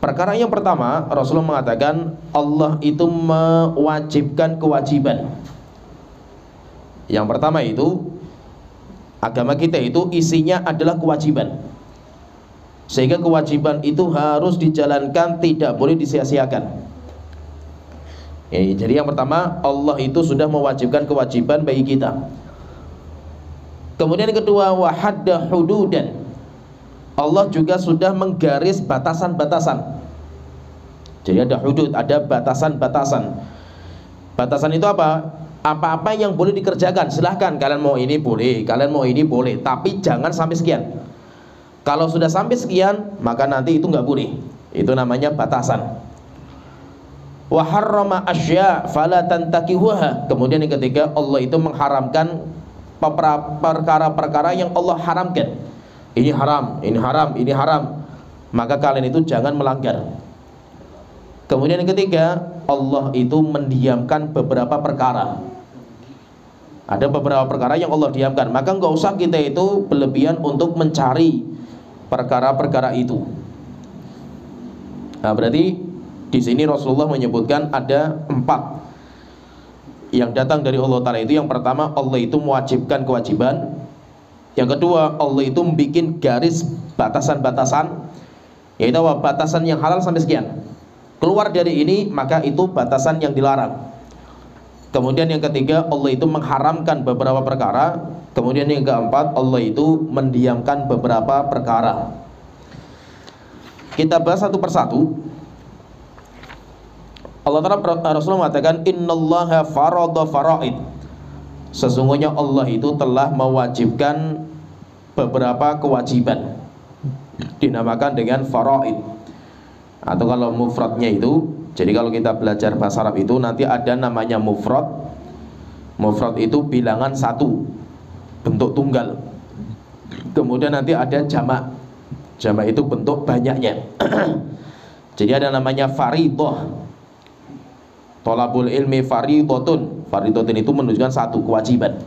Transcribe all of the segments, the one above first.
Perkara yang pertama, Rasulullah mengatakan Allah itu mewajibkan kewajiban. Yang pertama itu, agama kita itu isinya adalah kewajiban, sehingga kewajiban itu harus dijalankan, tidak boleh disia-siakan. Jadi yang pertama, Allah itu sudah mewajibkan kewajiban bagi kita. Kemudian yang kedua, wahadda hududan, Allah juga sudah menggaris batasan-batasan. Jadi ada hudud, ada batasan-batasan. Batasan itu apa? Apa-apa yang boleh dikerjakan, silahkan, kalian mau ini boleh, kalian mau ini boleh, tapi jangan sampai sekian. Kalau sudah sampai sekian, maka nanti itu nggak boleh. Itu namanya batasan. Wa harrama asya' fala tantakihuha. Kemudian yang ketiga, Allah itu mengharamkan perkara-perkara yang Allah haramkan. Ini haram, ini haram, ini haram, maka kalian itu jangan melanggar. Kemudian yang ketiga, Allah itu mendiamkan beberapa perkara. Ada beberapa perkara yang Allah diamkan, maka nggak usah kita itu berlebihan untuk mencari perkara-perkara itu. Nah, berarti di sini Rasulullah menyebutkan ada 4 yang datang dari Allah Ta'ala itu. Yang pertama, Allah itu mewajibkan kewajiban. Yang kedua, Allah itu membuat garis batasan-batasan, yaitu batasan yang halal sampai sekian. Keluar dari ini, maka itu batasan yang dilarang. Kemudian yang ketiga, Allah itu mengharamkan beberapa perkara. Kemudian yang keempat, Allah itu mendiamkan beberapa perkara. Kita bahas satu persatu. Allah Ta'ala, Rasulullah mengatakan, innallaha farada faraid. Sesungguhnya Allah itu telah mewajibkan beberapa kewajiban, dinamakan dengan faraid. Atau kalau mufradnya itu, jadi kalau kita belajar bahasa Arab itu nanti ada namanya mufrad. Mufrad itu bilangan 1, bentuk tunggal. Kemudian nanti ada jamak. Jamak itu bentuk banyaknya. Jadi ada namanya faridah. Thalabul ilmi faridotun. Faridotun itu menunjukkan satu kewajiban.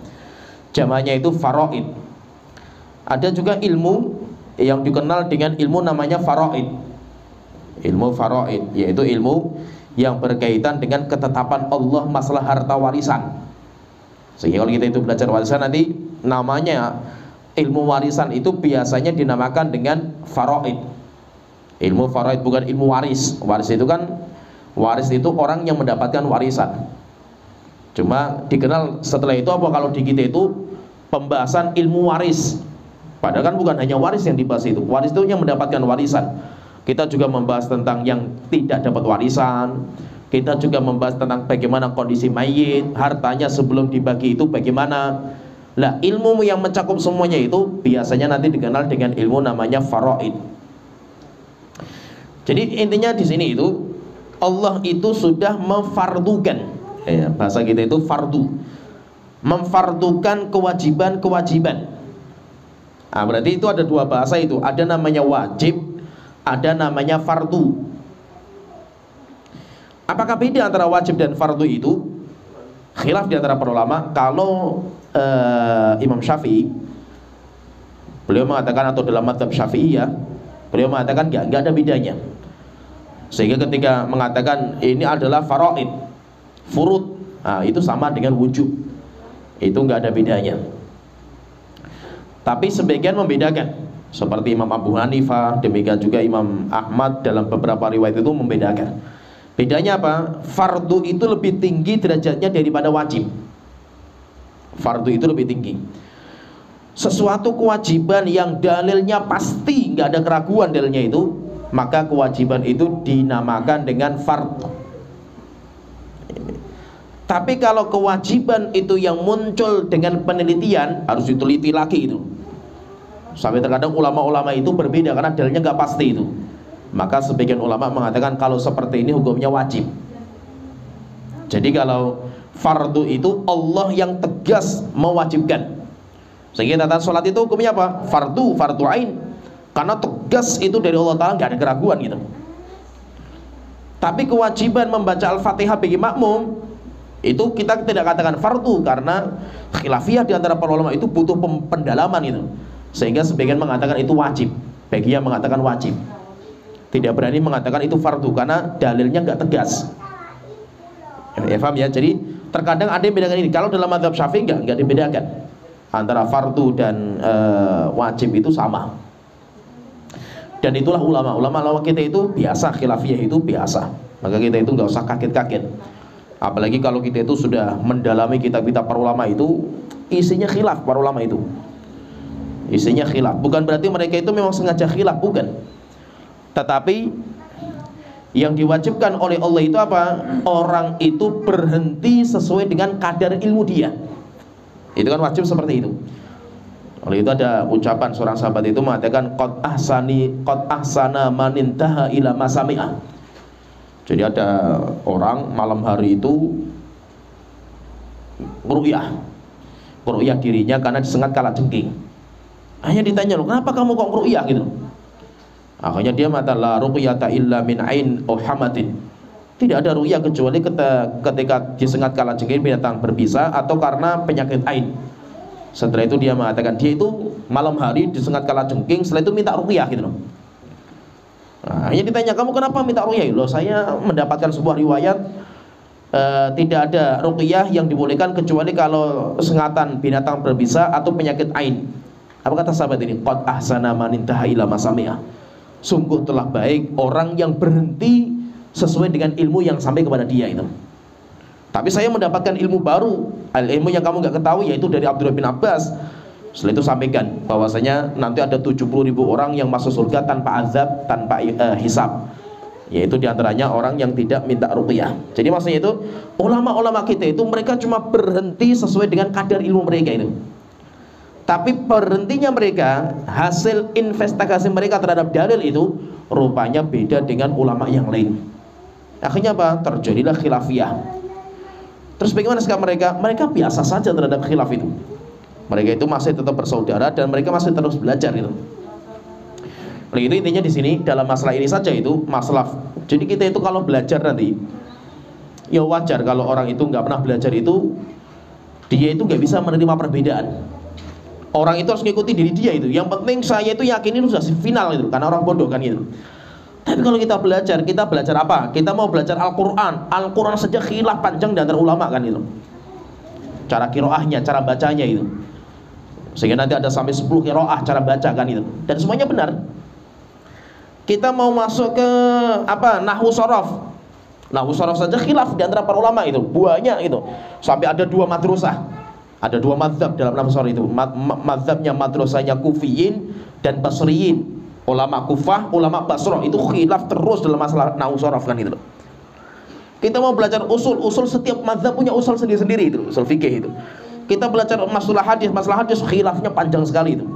Jamaknya itu faraid. Ada juga ilmu yang dikenal dengan ilmu namanya faraid. Ilmu faraid, yaitu ilmu yang berkaitan dengan ketetapan Allah masalah harta warisan. Sehingga kalau kita itu belajar warisan nanti namanya ilmu warisan itu biasanya dinamakan dengan faraid. Ilmu faraid, bukan ilmu waris. Waris itu kan, waris itu orang yang mendapatkan warisan. Cuma dikenal setelah itu apa, kalau di kita itu pembahasan ilmu waris. Padahal kan bukan hanya waris yang dibahas itu. Waris itu yang mendapatkan warisan. Kita juga membahas tentang yang tidak dapat warisan. Kita juga membahas tentang bagaimana kondisi mayit, hartanya sebelum dibagi itu bagaimana. Nah, ilmu yang mencakup semuanya itu biasanya nanti dikenal dengan ilmu namanya faraid. Jadi intinya di sini itu Allah itu sudah memfardukan, bahasa kita itu fardu, memfardukan kewajiban-kewajiban. Nah, berarti itu ada dua bahasa itu, ada namanya wajib, ada namanya fardu. Apakah beda antara wajib dan fardu itu? Khilaf di antara para ulama. Kalau Imam Syafi'i, beliau mengatakan, atau dalam mazhab Syafi'iyah, beliau mengatakan enggak ada bedanya. Sehingga ketika mengatakan ini adalah faraid, furud, nah, itu sama dengan wujub. Itu enggak ada bedanya. Tapi sebagian membedakan, seperti Imam Abu Hanifah, demikian juga Imam Ahmad dalam beberapa riwayat itu membedakan. Bedanya apa? Fardu itu lebih tinggi derajatnya daripada wajib. Fardu itu lebih tinggi. Sesuatu kewajiban yang dalilnya pasti, nggak ada keraguan dalilnya itu, maka kewajiban itu dinamakan dengan fardu. Tapi kalau kewajiban itu yang muncul dengan penelitian, harus diteliti lagi itu. Sampai terkadang ulama-ulama itu berbeda karena dalilnya nggak pasti itu. Maka sebagian ulama mengatakan kalau seperti ini hukumnya wajib. Jadi kalau fardu itu Allah yang tegas mewajibkan. Sehingga tata sholat itu hukumnya apa? Fardu ain. Karena tegas itu dari Allah Ta'ala, nggak ada keraguan gitu. Tapi kewajiban membaca Al-Fatihah bagi makmum itu kita tidak katakan fardu, karena khilafiyah di antara para ulama itu butuh pendalaman itu. Sehingga sebagian mengatakan itu wajib, bagi yang mengatakan wajib. tidak berani mengatakan itu fardu karena dalilnya nggak tegas. Ya, paham ya? Jadi terkadang ada yang bedakan ini. Kalau dalam mazhab Syafi'i nggak dibedakan antara fardu dan wajib, itu sama. Dan itulah ulama kita itu biasa khilafiyah itu biasa. Maka kita itu nggak usah kaget-kaget. Apalagi kalau kita itu sudah mendalami kitab-kitab para ulama itu, isinya khilaf para ulama itu. Isinya khilaf. Bukan berarti mereka itu memang sengaja khilaf, bukan. Tetapi yang diwajibkan oleh Allah itu apa? Orang itu berhenti sesuai dengan kadar ilmu dia. Itu kan wajib seperti itu. Oleh itu ada ucapan seorang sahabat itu mengatakan qad ahsana man intaha ila masami'ah. Jadi ada orang malam hari itu ru'yah dirinya karena disengat kalajengking. Hanya ditanya, loh, kenapa kamu kok ru'yah gitu? Akhirnya dia mengatakan la ruqyata illa min ain aw hamatin. Tidak ada ru'yah kecuali ketika disengat kalajengking binatang berbisa atau karena penyakit ain. Setelah itu dia mengatakan dia itu malam hari disengat kalajengking, setelah itu minta ruqyah gitu loh. Nah, hanya ditanya, kamu kenapa minta ruqyah? Loh, saya mendapatkan sebuah riwayat tidak ada ruqyah yang dibolehkan kecuali kalau sengatan binatang berbisa atau penyakit ain. Apa kata sahabat ini? Qad ahsana man intaha ila masami'ah. Sungguh telah baik orang yang berhenti sesuai dengan ilmu yang sampai kepada dia itu. Tapi saya mendapatkan ilmu baru, ilmu yang kamu nggak ketahui, yaitu dari Abdullah bin Abbas. Setelah itu sampaikan bahwasanya nanti ada 70.000 orang yang masuk surga tanpa azab, tanpa hisab. Yaitu diantaranya orang yang tidak minta ruqyah. Jadi maksudnya itu ulama-ulama kita itu mereka cuma berhenti sesuai dengan kadar ilmu mereka itu. Tapi berhentinya mereka, hasil investigasi mereka terhadap dalil itu rupanya beda dengan ulama yang lain. Akhirnya apa? Terjadilah khilafiyah. Terus bagaimana sikap mereka? Mereka biasa saja terhadap khilaf itu. Mereka itu masih tetap bersaudara dan mereka masih terus belajar itu. Nah, itu intinya di sini dalam masalah ini saja itu masalah. Jadi kita itu kalau belajar nanti, ya wajar kalau orang itu nggak pernah belajar itu, dia itu nggak bisa menerima perbedaan. Orang itu harus mengikuti diri dia itu. Yang penting saya itu yakin itu sudah final itu, karena orang bodoh kan gitu. Tapi kalau kita belajar apa? Kita mau belajar Al-Quran. Al-Quran saja khilaf panjang di antara ulama kan itu. Cara qiraahnya, cara bacanya itu. Sehingga nanti ada sampai 10 qiraah cara baca kan itu. Dan semuanya benar. Kita mau masuk ke apa? Nahwu shorof. Nahwu shorof saja khilaf di antara para ulama itu. Banyak itu. Sampai ada 2 madrasah. Ada 2 mazhab dalam nahwu shorof itu. Mazhabnya madrasahnya Kufiyin dan Basriyin. Ulama Kufah, ulama Basrah itu khilaf terus dalam masalah nahwu shorof kan itu. Kita mau belajar usul setiap mazhab punya usul sendiri-sendiri itu, usul fikih itu. Kita belajar masalah hadis khilafnya panjang sekali itu.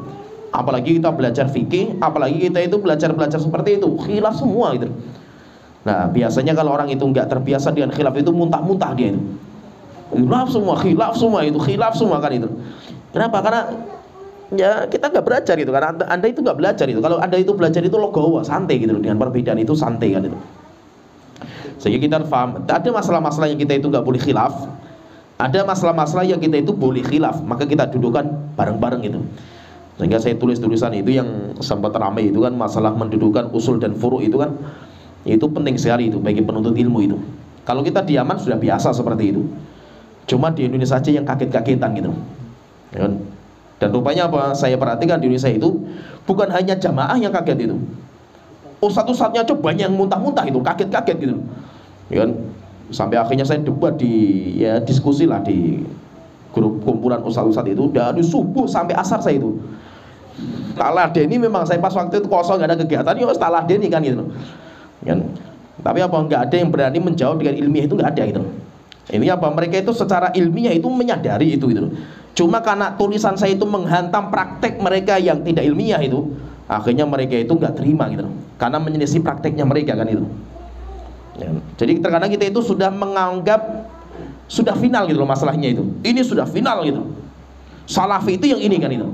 Apalagi kita belajar fikih, apalagi kita itu belajar seperti itu, khilaf semua itu. Nah, biasanya kalau orang itu nggak terbiasa dengan khilaf itu muntah-muntah dia itu. Khilaf semua kan itu. Kenapa? Karena ya kita nggak belajar itu, karena anda itu nggak belajar itu. Kalau anda itu belajar itu logowo, santai gitu dengan perbedaan itu santai kan itu. Sehingga kita paham, ada masalah-masalah yang kita itu nggak boleh khilaf, ada masalah-masalah yang kita itu boleh khilaf, maka kita dudukan bareng-bareng itu. Sehingga saya tulis tulisan itu yang sempat ramai itu kan masalah mendudukan usul dan furu itu kan, itu penting sekali itu bagi penuntut ilmu itu. Kalau kita di Yaman sudah biasa seperti itu, cuma di Indonesia aja yang kaget-kagetan gitu. Ya kan? Dan rupanya apa? Saya perhatikan di Indonesia itu bukan hanya jamaah yang kaget itu. Ustadz-ustadznya coba banyak yang muntah-muntah itu, kaget-kaget gitu. Ya kan? Sampai akhirnya saya debat diskusi lah di grup kumpulan ustadz-ustadz itu dari subuh sampai asar saya itu. Taladeni memang saya pas waktu itu kosong nggak ada kegiatan, ya taladeni kan gitu. Ya kan? Tapi apa nggak ada yang berani menjawab dengan ilmiah itu, nggak ada gitu. Ini apa? Mereka itu secara ilmiah itu menyadari itu gitu. Cuma karena tulisan saya itu menghantam praktek mereka yang tidak ilmiah itu, akhirnya mereka itu nggak terima gitu. Karena menyelisih prakteknya mereka kan itu. Ya. Jadi terkadang kita itu sudah menganggap sudah final gitu loh masalahnya itu. Ini sudah final gitu. Salafi itu yang ini kan itu.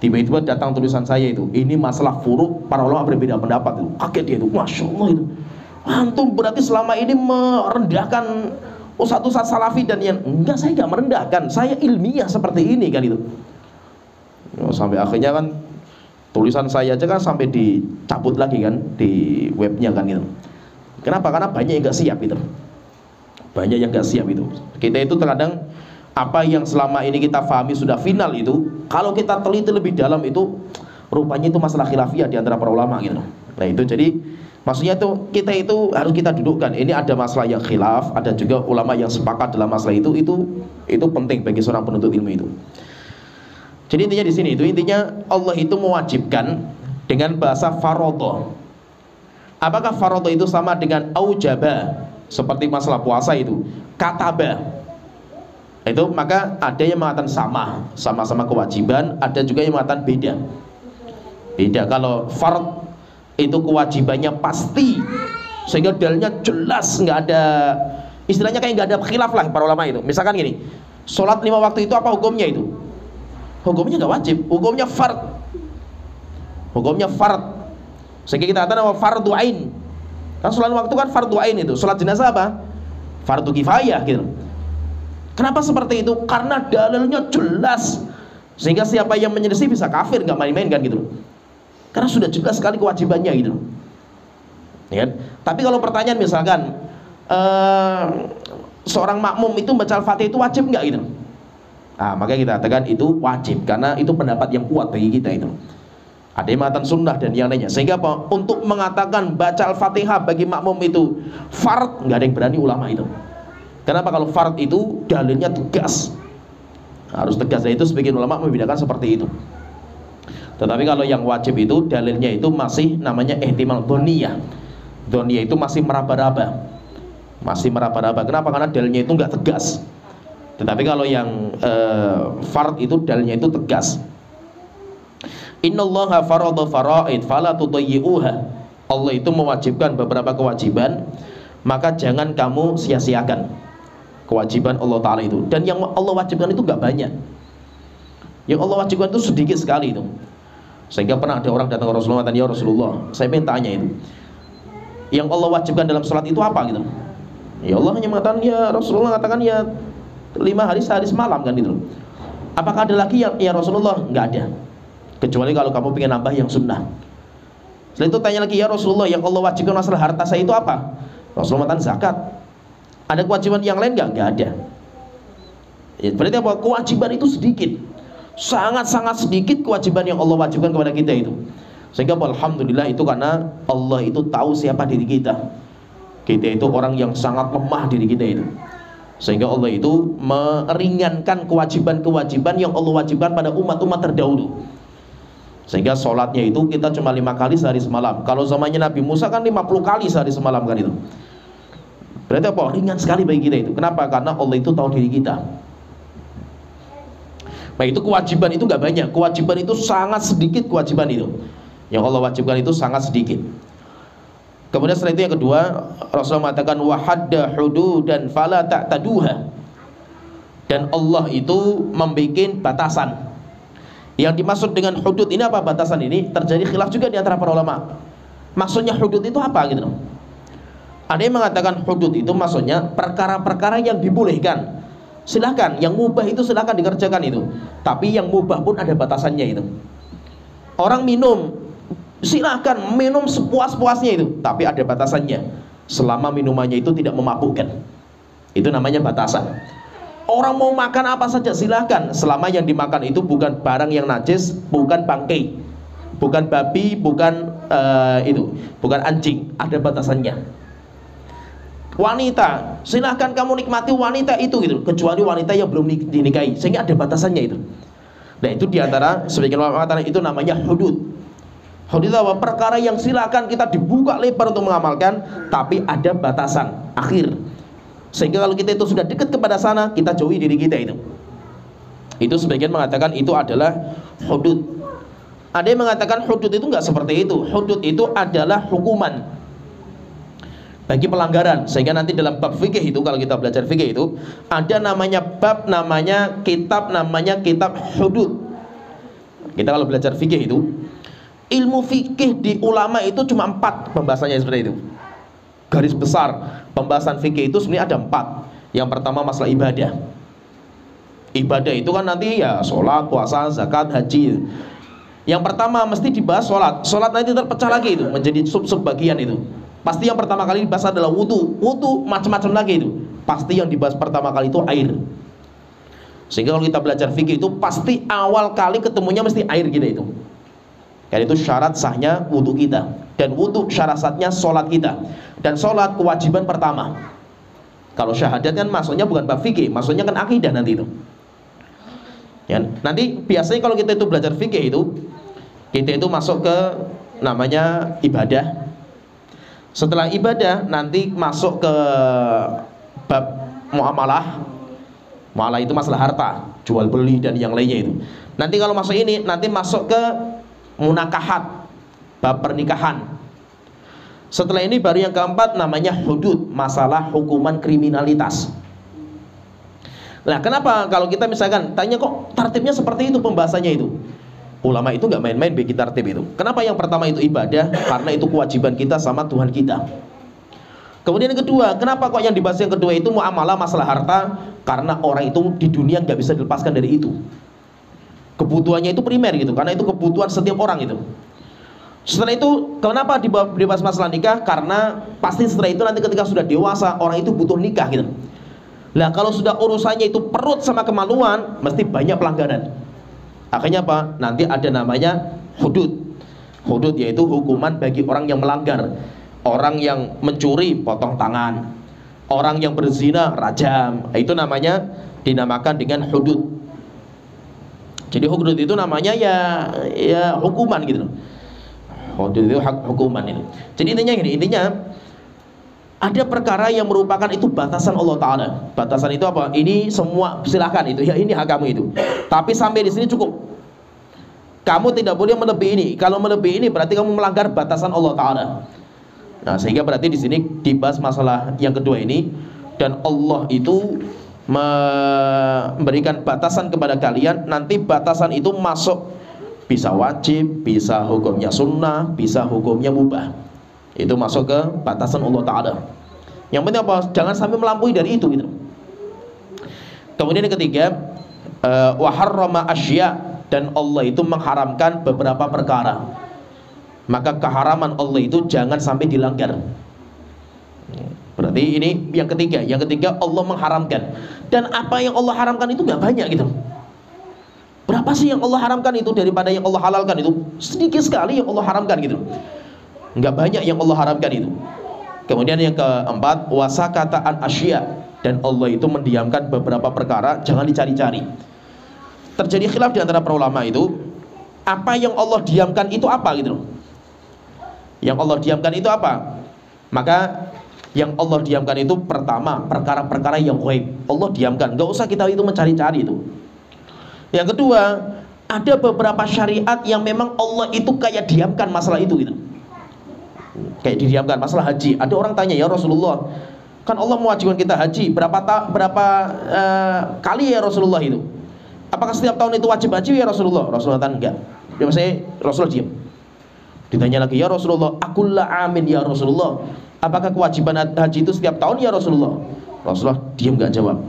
Tiba-tiba datang tulisan saya itu. Ini masalah furu, para ulama berbeda pendapat itu. Kaget dia itu. Masya Allah itu. Antum berarti selama ini merendahkan ustadz-ustadz salafi dan yang enggak, saya enggak merendahkan. Saya ilmiah seperti ini kan itu. Ya, sampai akhirnya kan Tulisan saya aja kan sampai dicabut lagi kan di webnya kan gitu. Kenapa? Karena banyak yang nggak siap gitu. Banyak yang nggak siap itu. Kita itu terkadang apa yang selama ini kita pahami sudah final itu, kalau kita teliti lebih dalam itu, rupanya itu masalah khilafiyah di antara para ulama gitu. Nah itu jadi maksudnya tuh kita itu harus kita dudukkan. Ini ada masalah yang khilaf, ada juga ulama yang sepakat dalam masalah itu penting bagi seorang penuntut ilmu itu. Jadi intinya di sini itu intinya Allah itu mewajibkan dengan bahasa faradha. Apakah faradha itu sama dengan aujaba seperti masalah puasa itu? Kataba. Itu maka ada yang mengatakan sama-sama kewajiban, ada juga yang mengatakan beda. Beda. Kalau fard itu kewajibannya pasti sehingga dalilnya jelas, nggak ada istilahnya kayak nggak ada khilaf lah para ulama itu. Misalkan gini, sholat 5 waktu itu apa hukumnya itu? Hukumnya nggak wajib, hukumnya fard. Hukumnya fard. Sehingga kita katakan nama fardu ain. Kan sholat waktu kan fardu ain itu. Sholat jenazah apa? Fardu kifayah gitu. Kenapa seperti itu? Karena dalilnya jelas. Sehingga siapa yang menyelisih bisa kafir, nggak main-main kan gitu. Karena sudah jelas sekali kewajibannya gitu. Ya kan? Tapi kalau pertanyaan misalkan seorang makmum itu baca Al-Fatihah itu wajib nggak gitu? Nah, maka kita katakan itu wajib karena itu pendapat yang kuat bagi kita itu. Ada yang mengatakan sunnah dan yang lainnya. Sehingga apa? Untuk mengatakan baca Al-Fatihah bagi makmum itu fard, nggak ada yang berani ulama itu. Kenapa? Kalau fard itu dalilnya tegas, harus tegas. Dan itu sebagian ulama membedakan seperti itu. Tetapi kalau yang wajib itu dalilnya itu masih namanya ihtimal dhoniyah. Dhoniyah itu masih meraba-raba. Masih meraba-raba. Kenapa? Karena dalilnya itu nggak tegas. Tetapi kalau yang fard itu dalilnya itu tegas. Innallaha faradha faraid fala tudayyi'uha. Allah itu mewajibkan beberapa kewajiban, maka jangan kamu sia-siakan kewajiban Allah Ta'ala itu. Dan yang Allah wajibkan itu gak banyak. Yang Allah wajibkan itu sedikit sekali itu. Sehingga pernah ada orang datang ke Rasulullah, ya Rasulullah, saya pengen tanya itu, yang Allah wajibkan dalam sholat itu apa gitu? Ya Allah hanya mengatakan, ya Rasulullah katakan ya 5 hari sehari semalam kan gitu. Apakah ada lagi ya Rasulullah? Nggak ada. Kecuali kalau kamu pengen nambah yang sunnah. Setelah itu tanya lagi, ya Rasulullah yang Allah wajibkan masalah harta saya itu apa? Rasulullah mengatakan zakat. Ada kewajiban yang lain nggak? Nggak ada. Ya, berarti apa? Kewajiban itu sedikit, sangat-sangat sedikit kewajiban yang Allah wajibkan kepada kita itu. Sehingga alhamdulillah itu karena Allah itu tahu siapa diri kita. Kita itu orang yang sangat lemah diri kita itu. Sehingga Allah itu meringankan kewajiban-kewajiban yang Allah wajibkan pada umat-umat terdahulu. Sehingga sholatnya itu kita cuma 5 kali sehari semalam. Kalau zamannya Nabi Musa kan 50 kali sehari semalam kan itu. Berarti apa? Ringan sekali bagi kita itu. Kenapa? Karena Allah itu tahu diri kita. Nah itu kewajiban itu gak banyak. Kewajiban itu sangat sedikit kewajiban itu. Yang Allah wajibkan itu sangat sedikit. Kemudian setelah itu yang kedua, Rasulullah mengatakan wahadda hududan fala ta'taduha. Dan Allah itu membuat batasan. Yang dimaksud dengan hudud ini apa batasan ini? Terjadi khilaf juga di antara para ulama. Maksudnya hudud itu apa gitu? Ada yang mengatakan hudud itu maksudnya perkara-perkara yang dibolehkan. Silahkan, yang mubah itu silahkan dikerjakan itu. Tapi yang mubah pun ada batasannya itu. Orang minum, silahkan minum sepuas-puasnya itu, tapi ada batasannya. Selama minumannya itu tidak memabukkan, itu namanya batasan. Orang mau makan apa saja silahkan, selama yang dimakan itu bukan barang yang najis, bukan bangkai, bukan babi, bukan bukan anjing, ada batasannya. Wanita, silahkan kamu nikmati wanita itu gitu, kecuali wanita yang belum dinikahi, sehingga ada batasannya itu. Nah itu diantara sebagian ulama itu namanya hudud. Hudud apa? Perkara yang silakan kita dibuka lebar untuk mengamalkan, tapi ada batasan akhir. Sehingga kalau kita itu sudah dekat kepada sana, kita jauhi diri kita itu. Itu sebagian mengatakan itu adalah hudud. Ada yang mengatakan hudud itu enggak seperti itu. Hudud itu adalah hukuman bagi pelanggaran. Sehingga nanti dalam bab fikih itu, kalau kita belajar fikih itu, ada namanya bab, namanya kitab hudud. Kita kalau belajar fikih itu, ilmu fikih di ulama itu cuma 4 pembahasannya seperti itu. Garis besar pembahasan fikih itu sebenarnya ada 4. Yang pertama masalah ibadah. Ibadah itu kan nanti ya sholat, puasa, zakat, haji. Yang pertama mesti dibahas sholat. Sholat nanti terpecah lagi itu menjadi sub-sub bagian itu. Pasti yang pertama kali dibahas adalah wudu. Wudu macam-macam lagi itu. Pasti yang dibahas pertama kali itu air. Sehingga kalau kita belajar fikih itu pasti awal kali ketemunya mesti air kita itu. Karena itu syarat sahnya wudu kita. Dan wudu syarat sahnya sholat kita. Dan sholat kewajiban pertama. Kalau syahadat kan maksudnya bukan bab fikih, maksudnya kan akidah nanti itu. Ya, nanti biasanya kalau kita itu belajar fikih itu, kita itu masuk ke namanya ibadah. Setelah ibadah nanti masuk ke bab muamalah. Muamalah itu masalah harta, jual beli dan yang lainnya itu. Nanti kalau masuk ini nanti masuk ke munakahat, bab pernikahan. Setelah ini baru yang keempat namanya hudud, masalah hukuman kriminalitas. Nah, kenapa kalau kita misalkan tanya kok tertibnya seperti itu pembahasannya itu? Ulama itu nggak main-main bikin tertib itu. Kenapa yang pertama itu ibadah? Karena itu kewajiban kita sama Tuhan kita. Kemudian yang kedua, kenapa kok yang dibahas yang kedua itu muamalah masalah harta? Karena orang itu di dunia nggak bisa dilepaskan dari itu. Kebutuhannya itu primer gitu, karena itu kebutuhan setiap orang itu. Setelah itu, kenapa dibahas masalah nikah? Karena pasti setelah itu nanti ketika sudah dewasa, orang itu butuh nikah gitu. Nah, kalau sudah urusannya itu perut sama kemaluan, mesti banyak pelanggaran. Akhirnya apa? Nanti ada namanya hudud. Hudud yaitu hukuman bagi orang yang melanggar. Orang yang mencuri, potong tangan. Orang yang berzina, rajam. Itu namanya dinamakan dengan hudud. Jadi hudud itu namanya ya hukuman gitu. Hudud itu hukuman itu. Jadi intinya gini, intinya ada perkara yang merupakan itu batasan Allah Ta'ala. Batasan itu apa? Ini semua silakan itu, ya ini hak kamu itu. Tapi sampai di sini cukup. Kamu tidak boleh melebihi ini. Kalau melebihi ini berarti kamu melanggar batasan Allah Ta'ala. Nah, sehingga berarti di sini dibahas masalah yang kedua ini. Dan Allah itu memberikan batasan kepada kalian. Nanti batasan itu masuk bisa wajib, bisa hukumnya sunnah, bisa hukumnya mubah. Itu masuk ke batasan Allah Ta'ala. Yang penting apa? Jangan sampai melampaui dari itu gitu. Kemudian yang ketiga, wa harrama asya, dan Allah itu mengharamkan beberapa perkara. Maka keharaman Allah itu jangan sampai dilanggar. Berarti ini yang ketiga. Yang ketiga, Allah mengharamkan. Dan apa yang Allah haramkan itu gak banyak gitu. Berapa sih yang Allah haramkan itu daripada yang Allah halalkan itu? Sedikit sekali yang Allah haramkan gitu. Enggak banyak yang Allah haramkan itu. Kemudian yang keempat, wasakata an asya, dan Allah itu mendiamkan beberapa perkara, jangan dicari-cari. Terjadi khilaf di antara para ulama itu, apa yang Allah diamkan itu apa gitu. Yang Allah diamkan itu apa? Maka yang Allah diamkan itu pertama, perkara-perkara yang ghaib. Allah diamkan, enggak usah kita itu mencari-cari itu. Yang kedua, ada beberapa syariat yang memang Allah itu kayak diamkan masalah itu gitu. Kayak didiamkan masalah haji. Ada orang tanya, ya Rasulullah, kan Allah mewajibkan kita haji berapa kali ya Rasulullah itu? Apakah setiap tahun itu wajib haji ya Rasulullah? Rasulullah tanya enggak. Dia maksudnya Rasulullah diam. Ditanya lagi, ya Rasulullah, akulla amin ya Rasulullah, apakah kewajiban haji itu setiap tahun ya Rasulullah? Rasulullah diam enggak jawab.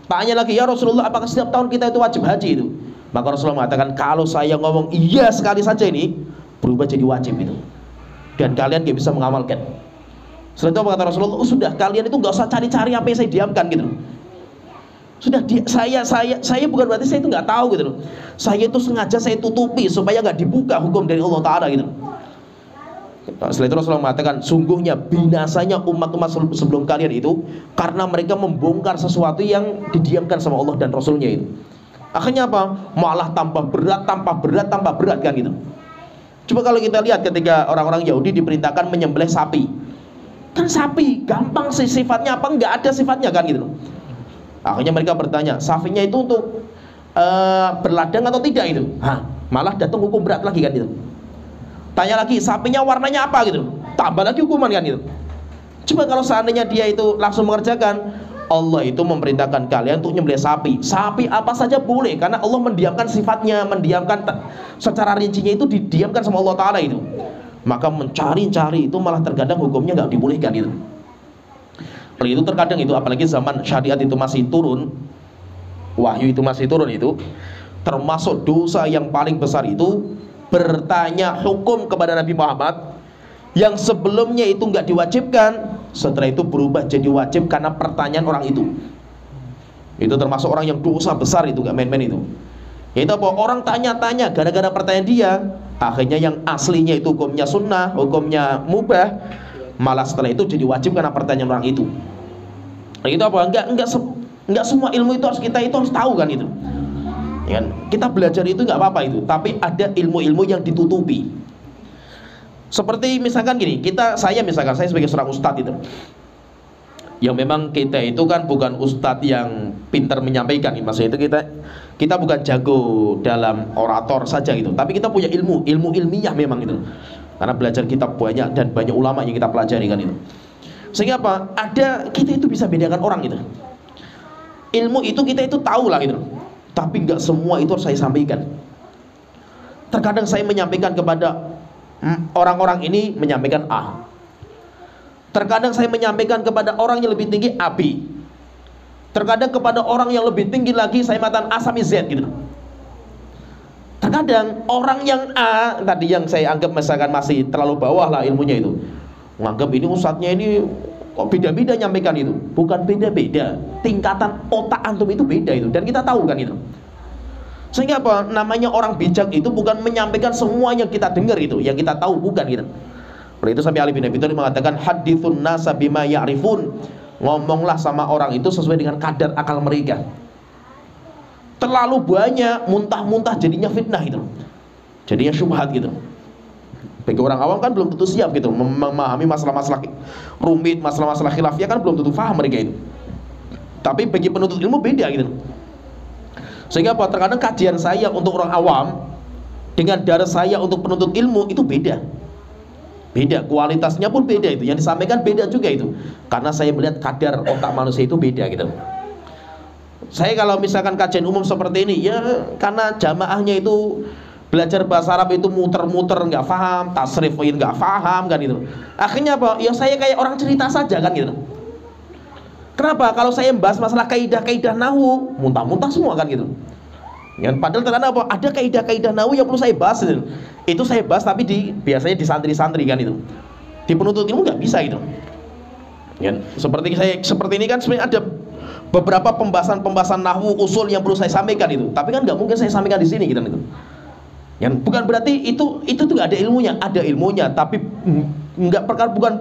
Tanya lagi, ya Rasulullah, apakah setiap tahun kita itu wajib haji itu? Maka Rasulullah mengatakan, kalau saya ngomong iya sekali saja ini, berubah jadi wajib itu. Dan kalian gak bisa mengamalkan. Setelah itu apa kata Rasulullah? Oh sudah, kalian itu gak usah cari-cari apa yang saya diamkan gitu. Sudah, saya bukan berarti saya itu gak tahu gitu. Saya itu sengaja saya tutupi supaya gak dibuka hukum dari Allah Ta'ala gitu. Setelah itu Rasulullah mengatakan, sungguhnya binasanya umat-umat sebelum kalian itu karena mereka membongkar sesuatu yang didiamkan sama Allah dan Rasulnya itu. Akhirnya apa? Malah tambah berat kan gitu. Coba kalau kita lihat ketika orang-orang Yahudi diperintahkan menyembelih sapi. Kan sapi gampang sih sifatnya apa? Nggak ada sifatnya kan gitu. Akhirnya mereka bertanya, sapinya itu untuk berladang atau tidak itu? Malah datang hukum berat lagi kan gitu. Tanya lagi, sapinya warnanya apa gitu? Tambah lagi hukuman kan gitu. Coba kalau seandainya dia itu langsung mengerjakan, Allah itu memerintahkan kalian untuk nyembelih sapi. Sapi apa saja boleh, karena Allah mendiamkan sifatnya, mendiamkan secara rincinya itu didiamkan sama Allah Ta'ala itu. Maka mencari-cari itu malah terkadang hukumnya nggak dibolehkan gitu. Itu terkadang itu, apalagi zaman syariat itu masih turun, wahyu itu masih turun itu, termasuk dosa yang paling besar itu bertanya hukum kepada Nabi Muhammad yang sebelumnya itu nggak diwajibkan, setelah itu berubah jadi wajib karena pertanyaan orang itu. Itu termasuk orang yang dosa besar, itu nggak main-main itu. Yaitu apa? Orang tanya-tanya gara-gara pertanyaan dia, akhirnya yang aslinya itu hukumnya sunnah, hukumnya mubah, malah setelah itu jadi wajib karena pertanyaan orang itu. Itu apa? Enggak semua ilmu itu harus tahu kan itu. Ya kan? Kita belajar itu nggak apa-apa itu, tapi ada ilmu-ilmu yang ditutupi. Seperti misalkan gini, saya sebagai seorang ustadz itu, yang memang kita itu kan bukan ustadz yang pintar menyampaikan, maksudnya itu kita bukan jago dalam orator saja gitu, tapi kita punya ilmu ilmiah memang itu, karena belajar kitab banyak dan banyak ulama yang kita pelajari kan itu. Sehingga apa? Kita itu bisa bedakan orang gitu. Ilmu itu kita itu tahu lah gitu, tapi nggak semua itu harus saya sampaikan. Terkadang saya menyampaikan kepada orang-orang ini menyampaikan A. Terkadang saya menyampaikan kepada orang yang lebih tinggi A, B. Terkadang kepada orang yang lebih tinggi lagi saya mengatakan A sampai Z gitu. Terkadang orang yang A tadi yang saya anggap misalkan masih terlalu bawah lah ilmunya itu, menganggap ini ustadznya ini kok beda-beda nyampaikan itu. Bukan beda-beda, tingkatan otak antum itu beda itu, dan kita tahu kan itu. Sehingga apa? Namanya orang bijak itu bukan menyampaikan semua yang kita dengar itu, yang kita tahu, bukan gitu. Oleh itu sampai Ali bin Abi Thalib mengatakan hadithun nasa bima ya'rifun, ngomonglah sama orang itu sesuai dengan kadar akal mereka. Terlalu banyak muntah-muntah jadinya fitnah itu, jadinya syubhat gitu. Bagi orang awam kan belum tentu siap gitu memahami masalah-masalah rumit, masalah-masalah khilafiyah kan belum tentu paham mereka itu. Tapi bagi penuntut ilmu beda gitu. Sehingga apa? Terkadang kajian saya untuk orang awam dengan darah saya untuk penuntut ilmu itu beda. Beda, kualitasnya pun beda itu. Yang disampaikan beda juga itu. Karena saya melihat kadar otak manusia itu beda gitu. Saya kalau misalkan kajian umum seperti ini, ya karena jamaahnya itu belajar bahasa Arab itu muter-muter nggak paham, tasrif nggak paham kan itu. Akhirnya apa? Ya saya kayak orang cerita saja kan gitu. Kenapa? Kalau saya membahas masalah kaidah-kaidah nahwu, muntah-muntah semua kan gitu. Ya, padahal terkadang apa? Ada kaidah-kaidah nahwu yang perlu saya bahas gitu. Itu saya bahas tapi biasanya di santri-santri kan itu. Di penuntut ilmu nggak bisa gitu. Ya, seperti ini kan sebenarnya ada beberapa pembahasan nahwu usul yang perlu saya sampaikan itu. Tapi kan nggak mungkin saya sampaikan di sini gitu. Ya, bukan berarti itu tuh nggak ada ilmunya, ada ilmunya, tapi bukan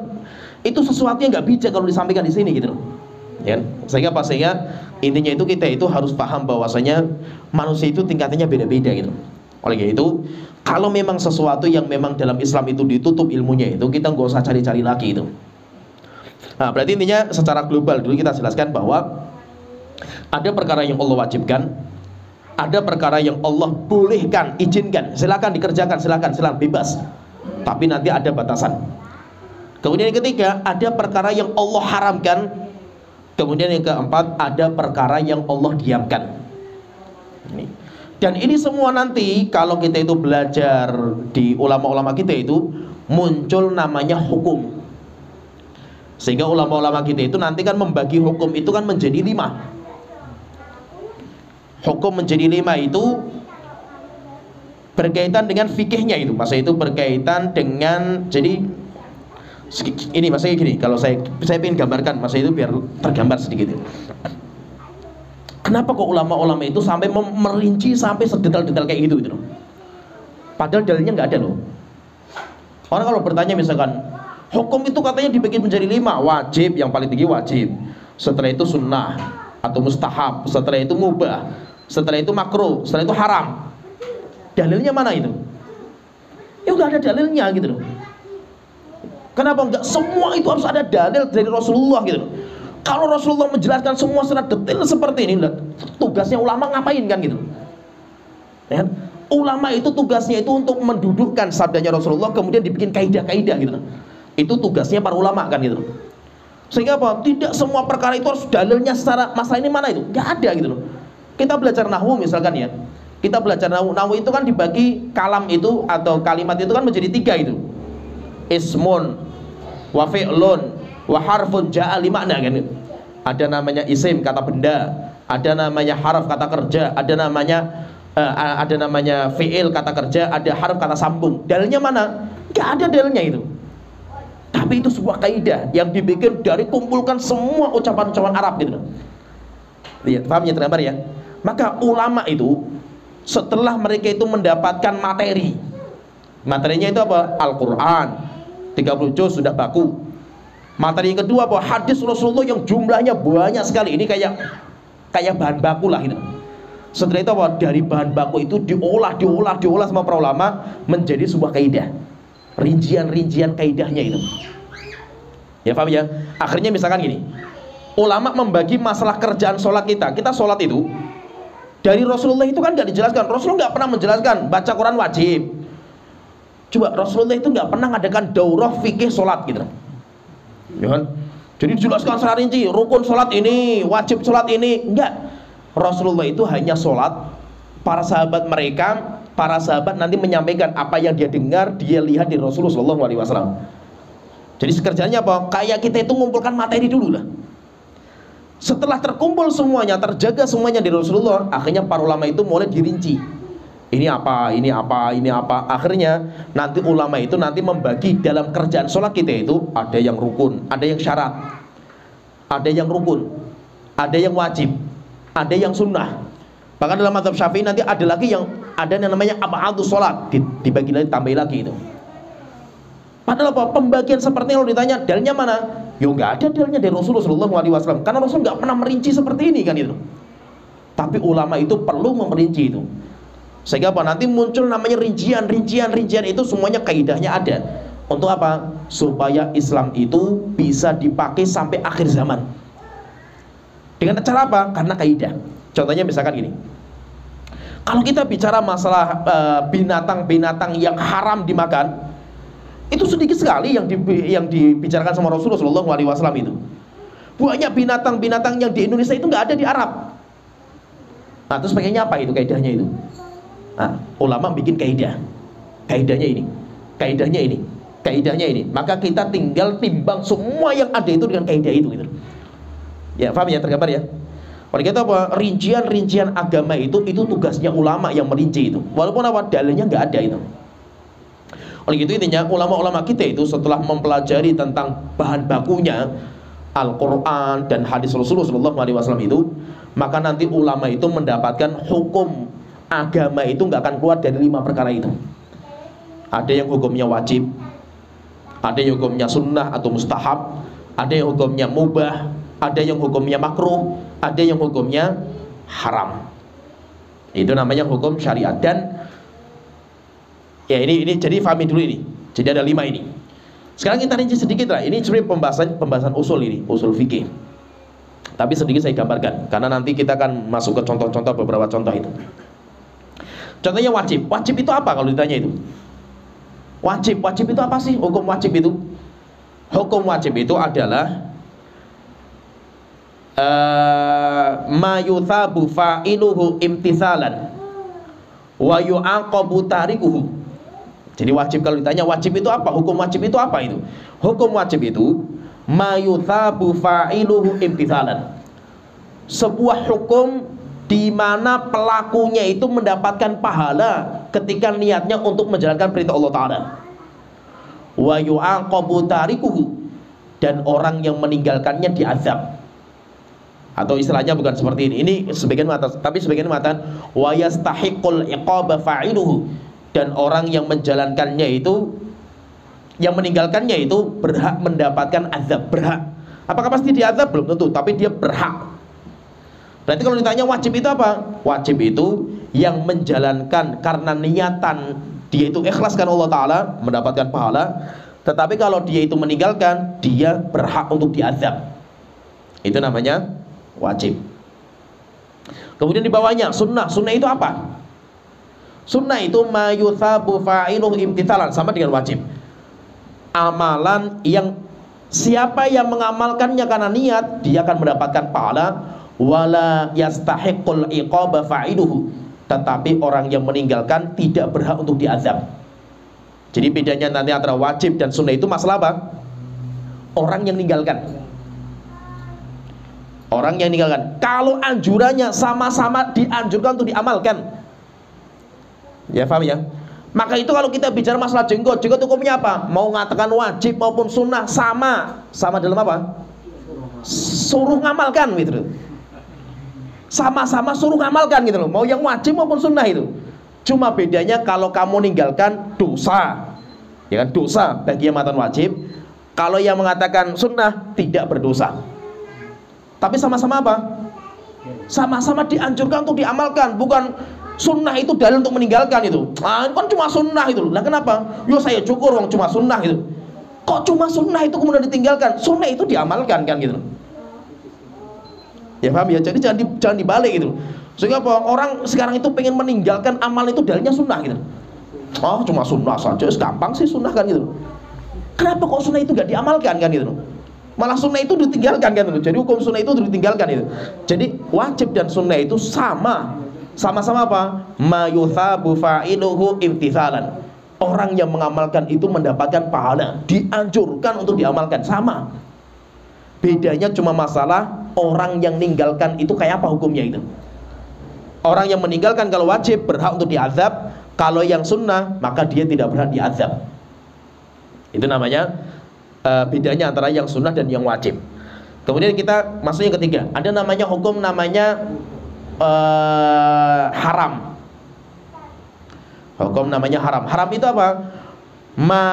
itu sesuatu yang nggak bijak kalau disampaikan di sini gitu. Ya, sehingga intinya itu kita itu harus paham bahwasanya manusia itu tingkatannya beda-beda gitu. Oleh itu, kalau memang sesuatu yang memang dalam Islam itu ditutup ilmunya itu, kita nggak usah cari-cari lagi itu. Nah, berarti intinya secara global dulu kita jelaskan bahwa ada perkara yang Allah wajibkan, ada perkara yang Allah bolehkan, izinkan, silakan dikerjakan, silakan bebas. Tapi nanti ada batasan. Kemudian yang ketiga, ada perkara yang Allah haramkan. Kemudian yang keempat, ada perkara yang Allah diamkan. Dan ini semua nanti kalau kita itu belajar di ulama-ulama kita itu muncul namanya hukum. Sehingga ulama-ulama kita itu nanti kan membagi hukum itu kan menjadi 5. Hukum menjadi 5 itu berkaitan dengan fikihnya itu. Maksudnya itu berkaitan dengan, jadi ini maksudnya gini, kalau saya ingin gambarkan maksudnya itu biar tergambar sedikit. Kenapa kok ulama-ulama itu sampai merinci sampai sedetail-detail kayak gitu gitu loh. Padahal dalilnya nggak ada loh. Orang kalau bertanya misalkan hukum itu katanya dibagi menjadi 5, wajib, yang paling tinggi wajib, setelah itu sunnah atau mustahab, setelah itu mubah, setelah itu makruh, setelah itu haram. Dalilnya mana itu? Ya nggak ada dalilnya gitu loh. Kenapa enggak semua itu harus ada dalil dari Rasulullah gitu? Kalau Rasulullah menjelaskan semua secara detail seperti ini, tugasnya ulama ngapain kan gitu? Ya, ulama itu tugasnya itu untuk mendudukkan sabdanya Rasulullah, kemudian dibikin kaidah-kaidah gitu. Itu tugasnya para ulama kan gitu. Sehingga apa? Tidak semua perkara itu harus dalilnya secara masalah ini mana itu? Enggak ada gitu loh. Kita belajar nahwu misalkan ya. Kita belajar nahwu. Nahwu itu kan dibagi kalam itu atau kalimat itu kan menjadi 3 itu. Ismun wa fi'lun wa harfun ja'a li makna kan. Ada namanya isim kata benda, ada namanya harf kata kerja, ada namanya ada namanya fi'il kata kerja, ada harf kata sambung. Dalilnya mana? Nggak ada dalilnya itu. Tapi itu sebuah kaidah yang dibikin dari kumpulkan semua ucapan-ucapan Arab gitu. Lihat, paham ya tergambar ya? Maka ulama itu setelah mereka itu mendapatkan materi, materinya itu apa? Al-Quran 30 juz sudah baku. Materi yang kedua apa? Hadis Rasulullah yang jumlahnya banyak sekali. Ini kayak bahan baku lah gitu. Setelah itu apa? Dari bahan baku itu diolah sama para ulama menjadi sebuah kaidah. Rincian kaidahnya itu. Ya paham ya? Akhirnya misalkan gini, ulama membagi masalah kerjaan sholat kita. Kita sholat itu dari Rasulullah itu kan nggak dijelaskan. Rasulullah nggak pernah menjelaskan baca Quran wajib. Coba Rasulullah itu nggak pernah ngadakan daurah fikih sholat gitu. Ya kan? Jadi dijelaskan secara rinci, rukun sholat ini, wajib sholat ini, enggak. Rasulullah itu hanya sholat, para sahabat nanti menyampaikan apa yang dia dengar, dia lihat di Rasulullah SAW. Jadi kerjanya apa? Kayak kita itu mengumpulkan materi dulu lah. Setelah terkumpul semuanya, terjaga semuanya di Rasulullah, akhirnya para ulama itu mulai dirinci. Ini apa. Akhirnya nanti ulama itu nanti membagi dalam kerjaan sholat kita itu ada yang rukun, ada yang syarat, ada yang rukun, ada yang wajib, ada yang sunnah. Bahkan dalam mazhab Syafi'i nanti ada lagi yang namanya ab'adus sholat, dibagi lagi, tambahin lagi itu. Padahal apa? Pembagian seperti yang ditanya dalilnya mana? Ya nggak ada dalilnya dari Rasulullah SAW. Karena Rasul nggak pernah merinci seperti ini kan itu. Tapi ulama itu perlu memerinci itu. Sehingga apa? Nanti muncul namanya rincian itu semuanya kaidahnya ada. Untuk apa? Supaya Islam itu bisa dipakai sampai akhir zaman. Dengan cara apa? Karena kaidah. Contohnya misalkan gini. Kalau kita bicara masalah binatang-binatang yang haram dimakan, itu sedikit sekali yang dibicarakan sama Rasulullah SAW itu. Banyak binatang-binatang yang di Indonesia itu nggak ada di Arab. Nah, terus pakainya apa itu kaidahnya itu? Nah, ulama bikin kaidahnya ini. Maka kita tinggal timbang semua yang ada itu dengan kaidah itu gitu. Ya, paham ya, tergambar ya? Oleh kita apa? Rincian agama itu tugasnya ulama yang merinci itu. Walaupun apa dalilnya nggak ada itu. Oleh itu intinya ulama-ulama kita itu setelah mempelajari tentang bahan bakunya Al-Quran dan hadis Rasulullah SAW itu, maka nanti ulama itu mendapatkan hukum agama itu nggak akan keluar dari 5 perkara itu. Ada yang hukumnya wajib, ada yang hukumnya sunnah atau mustahab, ada yang hukumnya mubah, ada yang hukumnya makruh, ada yang hukumnya haram. Itu namanya hukum syariat. Dan ya ini jadi fahami dulu ini. Jadi ada 5 ini. Sekarang kita rinci sedikit lah. Ini sebenarnya pembahasan usul ini, usul fikih. Tapi sedikit saya gambarkan karena nanti kita akan masuk ke contoh-contoh, beberapa contoh itu. Contohnya wajib. Wajib itu apa kalau ditanya itu? Wajib itu apa sih? Hukum wajib itu? Hukum wajib itu adalah ma yuthabu fa'iluhu imtithalan wa yu'aqabu tarikuhu. Jadi wajib kalau ditanya wajib itu apa? Hukum wajib itu apa itu? Hukum wajib itu ma yuthabu fa'iluhu imtithalan. Sebuah hukum di mana pelakunya itu mendapatkan pahala ketika niatnya untuk menjalankan perintah Allah Ta'ala. Wa yu'aqabu tarikuhu, dan orang yang meninggalkannya diazab. Atau istilahnya bukan seperti ini. Ini sebagian mata, tapi sebagian mata wa yastahiqul iqaba fa'iluhu, dan orang yang menjalankannya itu, yang meninggalkannya itu berhak mendapatkan azab, berhak. Apakah pasti diazab? Belum tentu, tapi dia berhak. Berarti kalau ditanya wajib itu apa? Wajib itu yang menjalankan karena niatan dia itu ikhlas karena Allah Ta'ala, mendapatkan pahala. Tetapi kalau dia itu meninggalkan, dia berhak untuk diazab. Itu namanya wajib. Kemudian di bawahnya sunnah. Sunnah itu apa? Sunnah itu ma yuthabu fa'iluhu imtithalan, sama dengan wajib. Amalan yang siapa yang mengamalkannya karena niat, dia akan mendapatkan pahala. Wala yastahiqul iqaba fa'iluhu, tetapi orang yang meninggalkan tidak berhak untuk diazab. Jadi bedanya nanti antara wajib dan sunnah itu masalah apa? Orang yang meninggalkan. Orang yang meninggalkan. Kalau anjurannya sama-sama dianjurkan untuk diamalkan, Ya paham ya? Maka itu kalau kita bicara masalah jenggot hukumnya apa? Mau mengatakan wajib maupun sunnah sama dalam apa? Suruh ngamalkan gitu. Sama-sama suruh ngamalkan gitu loh. Mau yang wajib maupun sunnah itu. Cuma bedanya kalau kamu ninggalkan dosa, ya kan, dosa bagi yang mengatakan wajib. Kalau yang mengatakan sunnah tidak berdosa. Tapi sama-sama apa? Sama-sama dianjurkan untuk diamalkan. Bukan sunnah itu dalil untuk meninggalkan itu. Ah, kan cuma sunnah itu. Lah kenapa? Yo saya cukur wong cuma sunnah itu. Kok cuma sunnah itu kemudian ditinggalkan? Sunnah itu diamalkan kan gitu. Ya paham ya? Jadi jangan dibalik gitu. Sehingga apa? Orang sekarang itu pengen meninggalkan amal itu dalilnya sunnah gitu. Oh cuma sunnah saja, gampang sih sunnah kan gitu. Kenapa kok sunnah itu gak diamalkan kan gitu? Malah sunnah itu ditinggalkan kan gitu. Jadi hukum sunnah itu ditinggalkan itu. Jadi wajib dan sunnah itu sama-sama apa? Ma yuthabu fa'iluhu imtithalan. Orang yang mengamalkan itu mendapatkan pahala, dianjurkan untuk diamalkan, sama. Bedanya cuma masalah orang yang meninggalkan itu kayak apa hukumnya itu. Orang yang meninggalkan kalau wajib berhak untuk diazab, kalau yang sunnah maka dia tidak berhak diazab. Itu namanya bedanya antara yang sunnah dan yang wajib. Kemudian kita masuk yang ketiga, ada namanya hukum namanya haram. Hukum namanya haram. Haram itu apa? Ma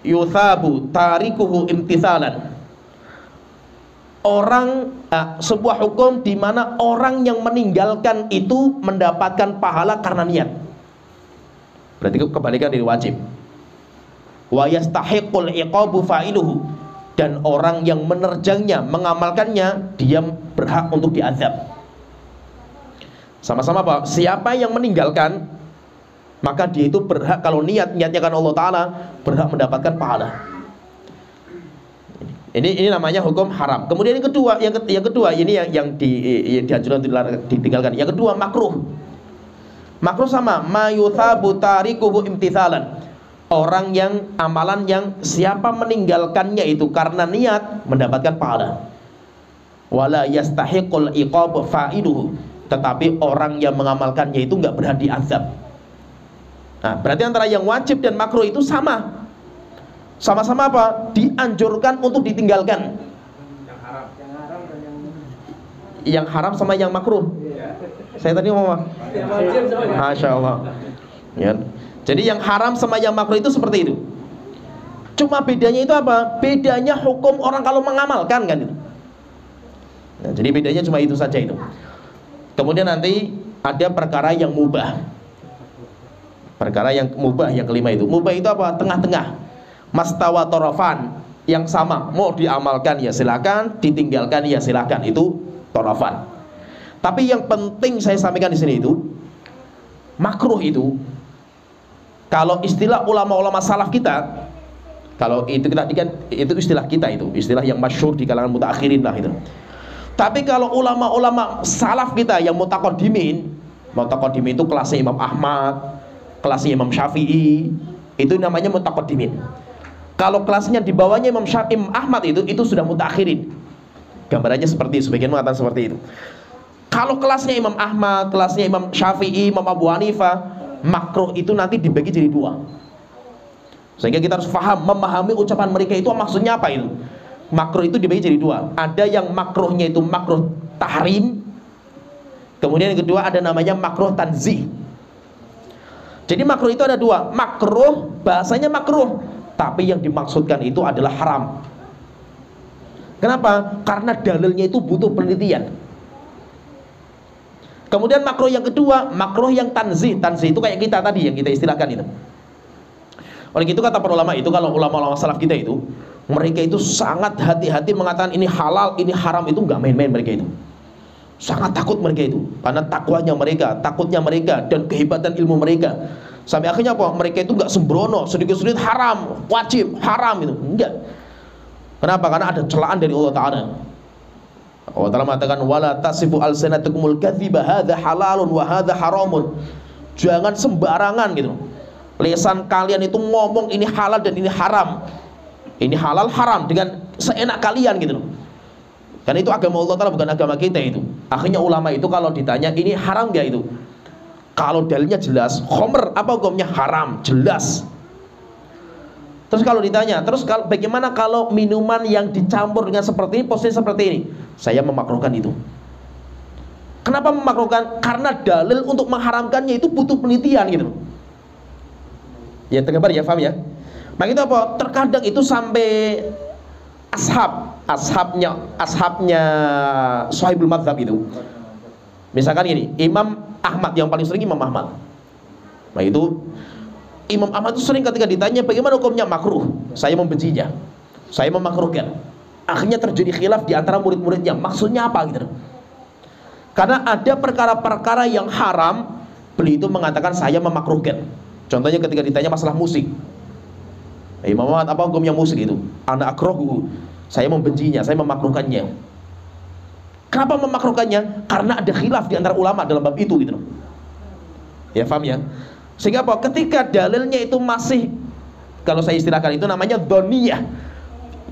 yuthabu tarikuhu imtithalan. Sebuah hukum di mana orang yang meninggalkan itu mendapatkan pahala karena niat. Berarti kebalikan dari wajib. Wa yastahiqul iqabu fa'iluhu. Dan orang yang menerjangnya, mengamalkannya, dia berhak untuk diazab. Sama-sama apa? Siapa yang meninggalkan, maka dia itu berhak, kalau niatnya kan Allah Ta'ala, berhak mendapatkan pahala. Ini namanya hukum haram. Kemudian yang kedua ini yang dianjurkan ditinggalkan. Yang kedua makruh. Makruh sama ma yuthabu tarikuhu imtithalan. Orang yang amalan yang siapa meninggalkannya itu karena niat mendapatkan pahala. Wala yastahiqul iqab fa'iluhu. Tetapi orang yang mengamalkannya itu enggak berhak diazab. Nah, berarti antara yang wajib dan makruh itu sama. Sama-sama apa? Dianjurkan untuk ditinggalkan. Yang haram sama yang makruh. Saya tadi ngomong apa? Masya Allah. Ya. Jadi yang haram sama yang makruh itu seperti itu. Cuma bedanya itu apa? Bedanya hukum orang kalau mengamalkan kan itu. Nah, jadi bedanya cuma itu saja itu. Kemudian nanti ada perkara yang mubah. Perkara yang mubah yang kelima itu. Mubah itu apa? Tengah-tengah. Mastawa torofan, yang sama, mau diamalkan ya silakan, ditinggalkan ya silakan, itu torofan. Tapi yang penting saya sampaikan di sini itu makruh itu, kalau istilah ulama-ulama salaf kita, kalau itu itu istilah kita, itu istilah yang masyhur di kalangan mutaakhirin lah itu. Tapi kalau ulama-ulama salaf kita yang mutaqaddimin itu kelasnya Imam Ahmad, kelasnya Imam Syafi'i, itu namanya mutaqaddimin. Kalau kelasnya di bawahnya Imam Ahmad itu sudah mutakhirin. Gambarannya seperti sebagian mengatakan seperti itu. Kalau kelasnya Imam Ahmad, kelasnya Imam Syafi'i, Imam Abu Hanifah, makruh itu nanti dibagi jadi dua. Sehingga kita harus memahami ucapan mereka itu maksudnya apa itu. Makruh itu dibagi jadi dua. Ada yang makruhnya itu makruh tahrim. Kemudian yang kedua ada namanya makruh tanzih. Jadi makruh itu ada dua. Makruh bahasanya makruh, tapi yang dimaksudkan itu adalah haram. Kenapa? Karena dalilnya itu butuh penelitian. Kemudian makruh yang kedua, makruh yang tanzih. Tanzih itu kayak kita tadi yang kita istilahkan itu. Oleh itu kata para ulama itu, kalau ulama-ulama salaf kita itu, mereka itu sangat hati-hati mengatakan ini halal, ini haram, itu nggak main-main mereka itu. Sangat takut mereka itu, karena takwanya mereka, takutnya mereka, dan kehebatan ilmu mereka. Sampai akhirnya apa? Mereka itu nggak sembrono, sedikit-sedikit haram, wajib, haram itu. Enggak. Kenapa? Karena ada celaan dari Allah Ta'ala. Allah Ta'ala mengatakan wala tasifu alsanatukumul kadziba hadza halalun wa hadza haramun. Jangan sembarangan gitu. Lisan kalian itu ngomong ini halal dan ini haram. Ini halal haram dengan seenak kalian gitu loh. Karena itu agama Allah Ta'ala, bukan agama kita itu. Akhirnya ulama itu kalau ditanya ini haram gak itu, Kalau dalilnya jelas, khamr apa hukumnya? Haram, jelas. Terus kalau ditanya, terus kalau bagaimana kalau minuman yang dicampur dengan seperti ini, posisi seperti ini? Saya memakruhkan itu. Kenapa memakruhkan? Karena dalil untuk mengharamkannya itu butuh penelitian gitu. Ya tergambar ya, paham ya? Maka itu apa? Terkadang itu sampai ashabnya Shahibul Madzhab itu. Misalkan gini, Imam Ahmad, yang paling sering Imam Ahmad. Nah itu Imam Ahmad itu sering ketika ditanya bagaimana hukumnya, makruh. Saya membencinya, saya memakruhkan. Akhirnya terjadi khilaf di antara murid-muridnya. Maksudnya apa gitu? Karena ada perkara-perkara yang haram, beliau itu mengatakan saya memakruhkan. Contohnya ketika ditanya masalah musik. Imam Ahmad, apa hukumnya musik itu? Ana akrahu, saya membencinya, saya memakruhkannya. Kenapa memakruhkannya? Karena ada khilaf di antara ulama dalam bab itu gitu. Ya paham ya? Sehingga apa? Ketika dalilnya itu masih, kalau saya istilahkan itu namanya dhoniyah,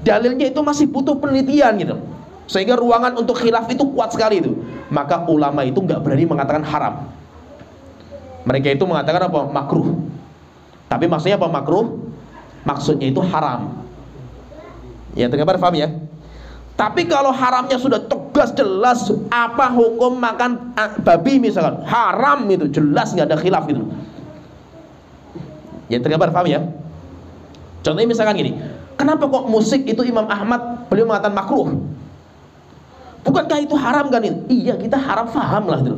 dalilnya itu masih butuh penelitian gitu, sehingga ruangan untuk khilaf itu kuat sekali itu, maka ulama itu nggak berani mengatakan haram. Mereka itu mengatakan apa? Makruh. Tapi maksudnya apa makruh? Maksudnya itu haram. Ya tergambar, paham ya? Tapi kalau haramnya sudah tegas jelas, apa hukum makan babi misalkan, haram itu jelas, nggak ada khilaf gitu. Ya tergambar, paham ya? Contohnya misalkan gini, kenapa kok musik itu Imam Ahmad beliau mengatakan makruh? Bukankah itu haram kan itu? Iya, kita haram, paham lah itu.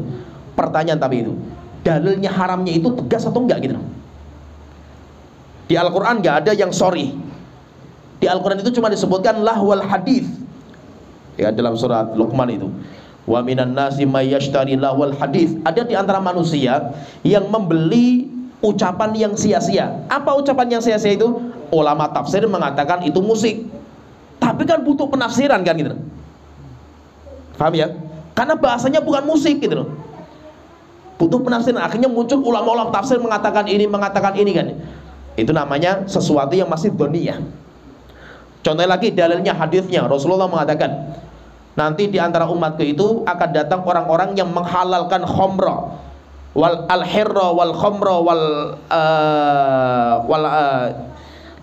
Pertanyaan tapi itu, dalilnya haramnya itu tegas atau enggak gitu? Di Al-Quran nggak ada yang sorry. Di Al-Quran itu cuma disebutkan lahwal hadith. Ya dalam surat Luqman itu, wa minan nasi may yashtari lahwal hadith. Ada di antara manusia yang membeli ucapan yang sia-sia. Apa ucapan yang sia-sia itu? Ulama tafsir mengatakan itu musik. Tapi kan butuh penafsiran kan gitu. Paham ya? Karena bahasanya bukan musik gitu loh. Butuh penafsiran. Akhirnya muncul ulama-ulama tafsir mengatakan ini kan. Itu namanya sesuatu yang masih dhoniyah. Contohnya lagi dalilnya hadisnya, Rasulullah mengatakan nanti di antara umatku itu akan datang orang-orang yang menghalalkan khamra wal al-hirra wal khamra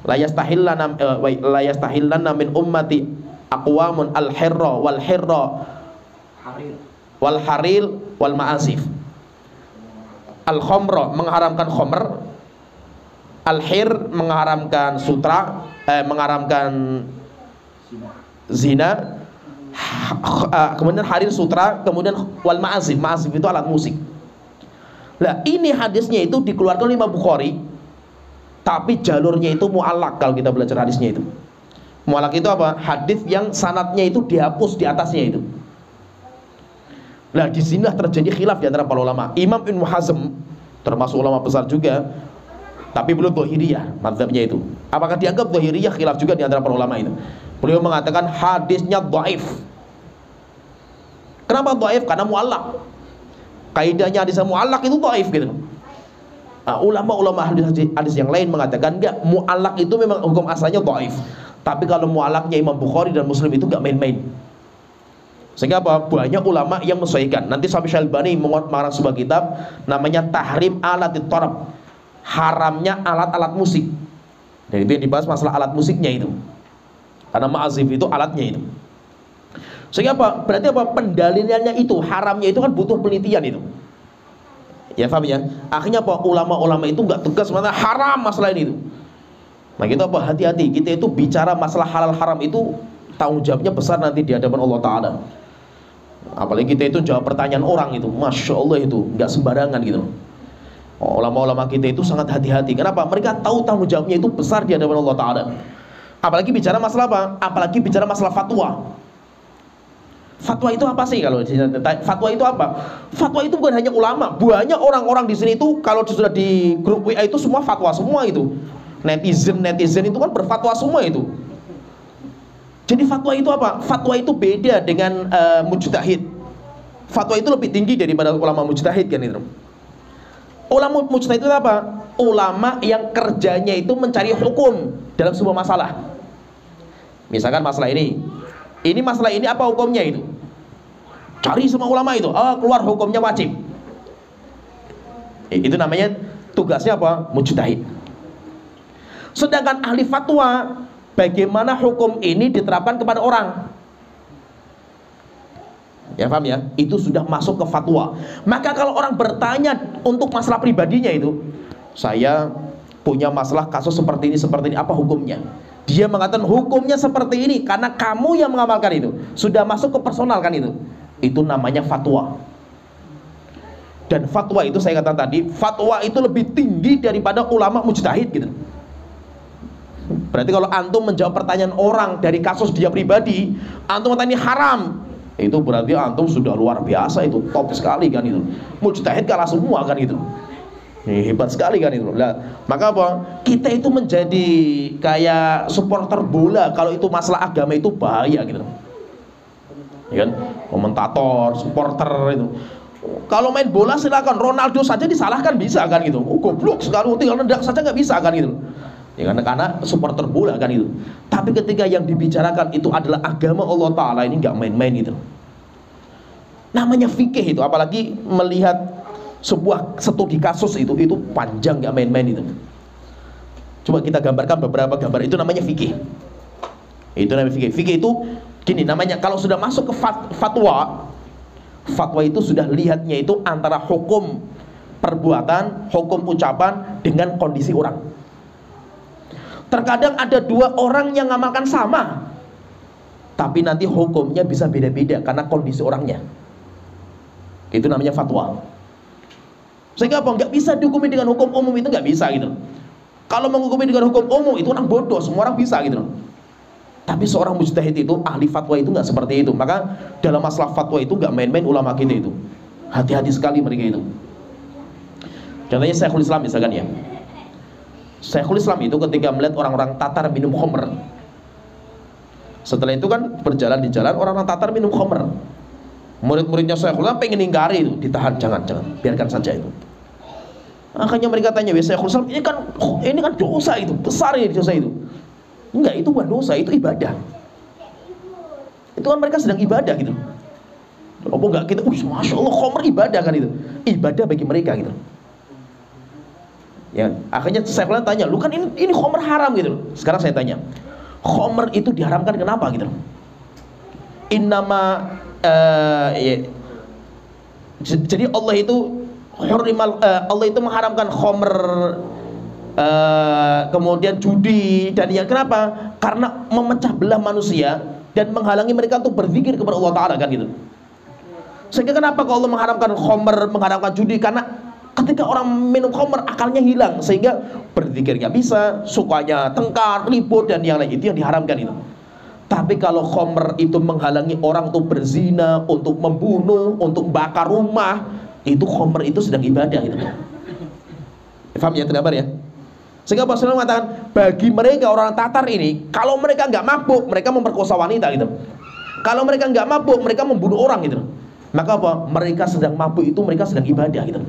la yastahillanna min ummati aqwamun al-hirra wal haril wal ma'asif. Al-khamra mengharamkan khamr, al-hir mengharamkan sutra, mengharamkan zina, kemudian harir sutra, kemudian wal ma'azif, ma'azif itu alat musik. Nah ini hadisnya itu dikeluarkan oleh Imam Bukhari, tapi jalurnya itu mu'allaq. Kalau kita belajar hadisnya itu mu'allaq itu apa? Hadis yang sanadnya itu dihapus di atasnya itu. Nah disinilah terjadi khilaf di antara para ulama. Imam Ibnu Hazm termasuk ulama besar juga, tapi belum dhahiriyah mazhabnya itu. Apakah dianggap dhahiriyah? Khilaf juga di antara para ulama itu. Beliau mengatakan hadisnya dhaif. Kenapa dhaif? Karena mu'allaq. Kaidahnya hadis mu'allaq itu dhaif gitu. Nah, ulama-ulama hadis yang lain mengatakan enggak, mu'allaq itu memang hukum asalnya dhaif. Tapi kalau mu'allaqnya Imam Bukhari dan Muslim itu enggak main-main. Sehingga apa? Banyak ulama yang menyesuaikan. Nanti Syekh Al-Albani mengarang sebuah kitab namanya Tahrim Alatit Tarab, haramnya alat-alat musik. Dan itu yang dibahas masalah alat musiknya itu. Karena ma'azif itu alatnya itu. Sehingga apa? Berarti apa? Pendalilannya itu, haramnya itu kan butuh penelitian itu. Ya paham ya? Akhirnya apa? Ulama-ulama itu nggak tegas mana haram masalah ini itu. Nah kita apa? Hati-hati. Kita itu bicara masalah halal haram itu tanggung jawabnya besar nanti di hadapan Allah Ta'ala. Apalagi kita itu jawab pertanyaan orang itu, Masya Allah itu nggak sembarangan gitu. Ulama-ulama kita itu sangat hati-hati. Kenapa? Mereka tahu tanggung jawabnya itu besar di hadapan Allah Ta'ala. Apalagi bicara masalah apa? Apalagi bicara masalah fatwa. Fatwa itu apa sih? Kalau fatwa itu apa? Fatwa itu bukan hanya ulama. Banyak orang-orang di sini itu kalau sudah di grup WA itu semua fatwa semua itu. Netizen itu kan berfatwa semua itu. Jadi fatwa itu apa? Fatwa itu beda dengan mujtahid. Fatwa itu lebih tinggi daripada ulama mujtahid kan itu. Ulama mujtahid itu apa? Ulama yang kerjanya itu mencari hukum dalam sebuah masalah. Misalkan masalah ini masalah ini apa hukumnya itu? Cari semua ulama itu, keluar hukumnya wajib. Itu namanya tugasnya apa? Mujtahid. Sedangkan ahli fatwa, bagaimana hukum ini diterapkan kepada orang? Ya paham ya? Itu sudah masuk ke fatwa. Maka kalau orang bertanya untuk masalah pribadinya itu, saya punya masalah kasus seperti ini, apa hukumnya? Dia mengatakan hukumnya seperti ini karena kamu yang mengamalkan itu. Sudah masuk ke personal kan itu. Itu namanya fatwa. Dan fatwa itu saya katakan tadi, fatwa itu lebih tinggi daripada ulama mujtahid gitu. Berarti kalau antum menjawab pertanyaan orang dari kasus dia pribadi, antum kata ini haram, itu berarti antum sudah luar biasa, itu top sekali kan itu. Mujtahid kalah semua kan itu. Hebat sekali kan itu. Nah, maka apa? Kita itu menjadi kayak supporter bola kalau itu masalah agama itu bahaya gitu. Ya kan? Komentator, supporter itu. Kalau main bola silakan, Ronaldo saja disalahkan bisa kan gitu. Oh, goblok sekali, tinggal nendang saja nggak bisa kan gitu. Ya kan, karena supporter bola kan itu. Tapi ketika yang dibicarakan itu adalah agama Allah Ta'ala, ini nggak main-main gitu. Namanya fikih itu, apalagi melihat sebuah studi kasus itu panjang, nggak main-main itu. Coba kita gambarkan beberapa gambar, itu namanya fikih. Itu namanya fikih. Fikih itu gini namanya, kalau sudah masuk ke fatwa itu sudah lihatnya itu antara hukum perbuatan, hukum ucapan dengan kondisi orang. Terkadang ada dua orang yang ngamalkan sama, tapi nanti hukumnya bisa beda-beda karena kondisi orangnya. Itu namanya fatwa. Sehingga apa? Nggak bisa dihukumi dengan hukum umum, itu nggak bisa gitu. Kalau menghukumi dengan hukum umum itu orang bodoh, semua orang bisa gitu. Tapi seorang mujtahid itu, ahli fatwa itu nggak seperti itu. Maka dalam masalah fatwa itu nggak main-main ulama kita itu. Hati-hati sekali mereka itu. Contohnya Syekhul Islam misalkan ya. Syekhul Islam itu ketika melihat orang-orang Tatar minum khamr. Setelah itu kan berjalan di jalan orang-orang Tatar minum khamr. Murid-muridnya Syekhul Islam pengen ingkari itu, ditahan, jangan, biarkan saja itu. Akhirnya mereka tanya, Syekhul Islam, ini kan dosa itu, besar ini dosa itu. Enggak, itu bukan dosa, itu ibadah. Itu kan mereka sedang ibadah gitu. Apa enggak kita, Masya Allah, khamr ibadah kan itu. Ibadah bagi mereka gitu. Ya, akhirnya saya tanya, lu kan ini khamr haram gitu. Sekarang saya tanya, khamr itu diharamkan kenapa gitu? Innama ya. Jadi Allah itu Allah itu mengharamkan khamr, kemudian judi dan yang kenapa? Karena memecah belah manusia dan menghalangi mereka untuk berzikir kepada Allah Ta'ala kan gitu. Sehingga kenapa kalau Allah mengharamkan khamr, mengharamkan judi? Karena ketika orang minum khamr akalnya hilang, sehingga berzikir nggak bisa, sukanya tengkar, ribut dan yang lain, itu yang diharamkan itu. Tapi kalau khamr itu menghalangi orang untuk berzina, untuk membunuh, untuk bakar rumah, itu khamr itu sedang ibadah gitu. Paham ya tergambar ya? Sehingga Rasulullah mengatakan bagi mereka orang Tatar ini, kalau mereka nggak mabuk, mereka memperkosa wanita gitu. Kalau mereka nggak mabuk, mereka membunuh orang gitu. Maka apa? Mereka sedang mabuk itu mereka sedang ibadah gitu.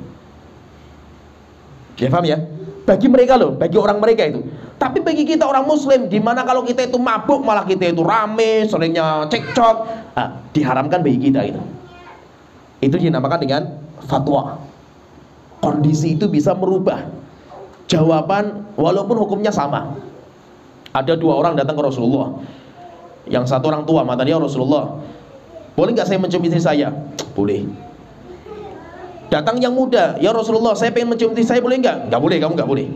Ya paham ya? Bagi mereka loh, bagi orang mereka itu. Tapi bagi kita orang muslim, dimana kalau kita itu mabuk malah kita itu rame, seringnya cekcok, diharamkan bagi kita itu. Itu dinamakan dengan fatwa. Kondisi itu bisa merubah jawaban walaupun hukumnya sama. Ada dua orang datang ke Rasulullah. Yang satu orang tua, mata dia, Rasulullah, boleh nggak saya mencium istri saya? Boleh. Datang yang muda, ya Rasulullah, saya pengen mencium istri saya, boleh nggak? Nggak boleh, kamu nggak boleh.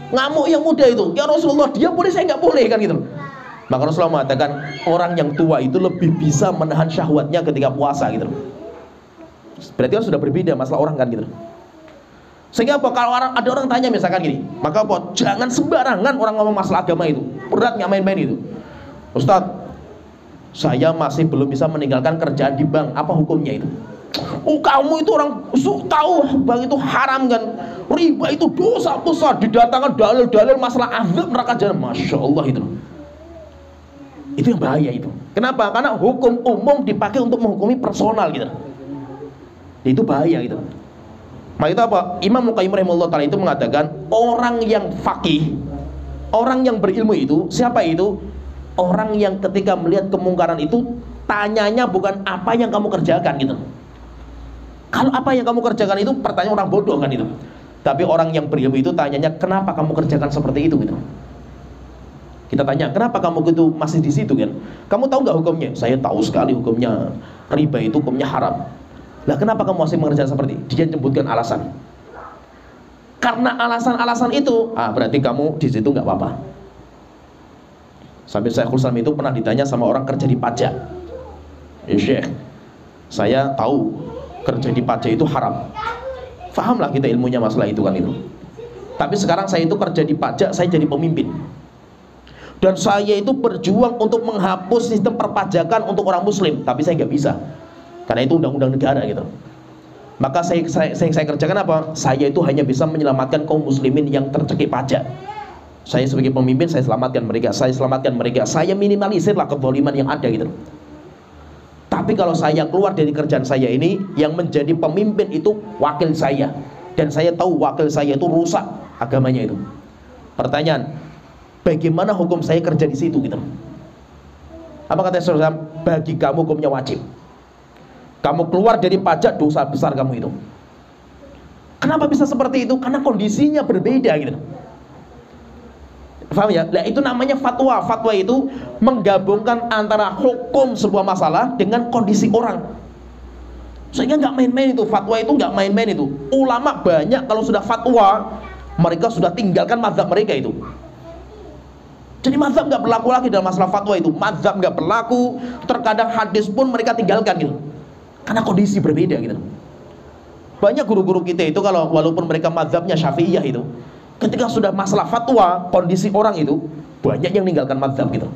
Ngamuk yang muda itu, ya Rasulullah, dia boleh, saya nggak boleh kan gitu. Maka Rasulullah mengatakan orang yang tua itu lebih bisa menahan syahwatnya ketika puasa gitu. Berarti kan sudah berbeda masalah orang kan gitu. Sehingga apa? Kalau ada orang tanya misalkan gini, maka apa? Jangan sembarangan orang ngomong masalah agama itu. Berat nggak main-main itu. Ustadz, saya masih belum bisa meninggalkan kerjaan di bank, apa hukumnya itu? Oh, kamu itu orang tahu bank itu haram kan, riba itu dosa besar, didatangkan dalil-dalil masalah azab neraka jahanam. Masya Allah itu yang bahaya itu. Kenapa? Karena hukum umum dipakai untuk menghukumi personal gitu. Itu bahaya gitu. Maka itu apa? Imam Muqayyim rahimahullah ta'ala itu mengatakan orang yang faqih, orang yang berilmu itu siapa itu? Orang yang ketika melihat kemungkaran itu tanyanya bukan apa yang kamu kerjakan gitu. Kalau apa yang kamu kerjakan itu, pertanyaan orang bodoh kan itu. Tapi orang yang berilmu itu tanyanya, kenapa kamu kerjakan seperti itu gitu. Kita tanya, kenapa kamu itu masih di situ kan? Kamu tahu nggak hukumnya? Saya tahu sekali hukumnya. Riba itu hukumnya haram. Lah kenapa kamu masih mengerjakan seperti itu? Dia menyebutkan alasan. Karena alasan-alasan itu, berarti kamu di situ nggak apa-apa. Sampai Syekhul Islam itu pernah ditanya sama orang kerja di pajak. Syekh, saya tahu kerja di pajak itu haram. Fahamlah kita ilmunya masalah itu kan itu. Tapi sekarang saya itu kerja di pajak, saya jadi pemimpin. Dan saya itu berjuang untuk menghapus sistem perpajakan untuk orang muslim. Tapi saya nggak bisa, karena itu undang-undang negara gitu. Maka saya kerjakan apa? Saya itu hanya bisa menyelamatkan kaum muslimin yang tercekik pajak. Saya sebagai pemimpin, saya selamatkan mereka. Saya minimalisirlah kezaliman yang ada gitu. Tapi kalau saya keluar dari kerjaan saya ini, yang menjadi pemimpin itu wakil saya. Dan saya tahu wakil saya itu rusak agamanya itu. Pertanyaan, bagaimana hukum saya kerja di situ gitu? Apa kata Rasulullah? Bagi kamu hukumnya wajib. Kamu keluar dari pajak, dosa besar kamu itu. Kenapa bisa seperti itu? Karena kondisinya berbeda gitu. Paham ya? Nah, itu namanya fatwa. Fatwa itu menggabungkan antara hukum sebuah masalah dengan kondisi orang. Sehingga nggak main-main itu. Fatwa itu nggak main-main itu. Ulama banyak kalau sudah fatwa, mereka sudah tinggalkan mazhab mereka itu. Jadi mazhab nggak berlaku lagi dalam masalah fatwa itu. Mazhab nggak berlaku. Terkadang hadis pun mereka tinggalkan gitu. Karena kondisi berbeda gitu. Banyak guru-guru kita itu kalau walaupun mereka mazhabnya Syafi'iyah itu, ketika sudah masalah fatwa, kondisi orang itu banyak yang meninggalkan mazhab gitu.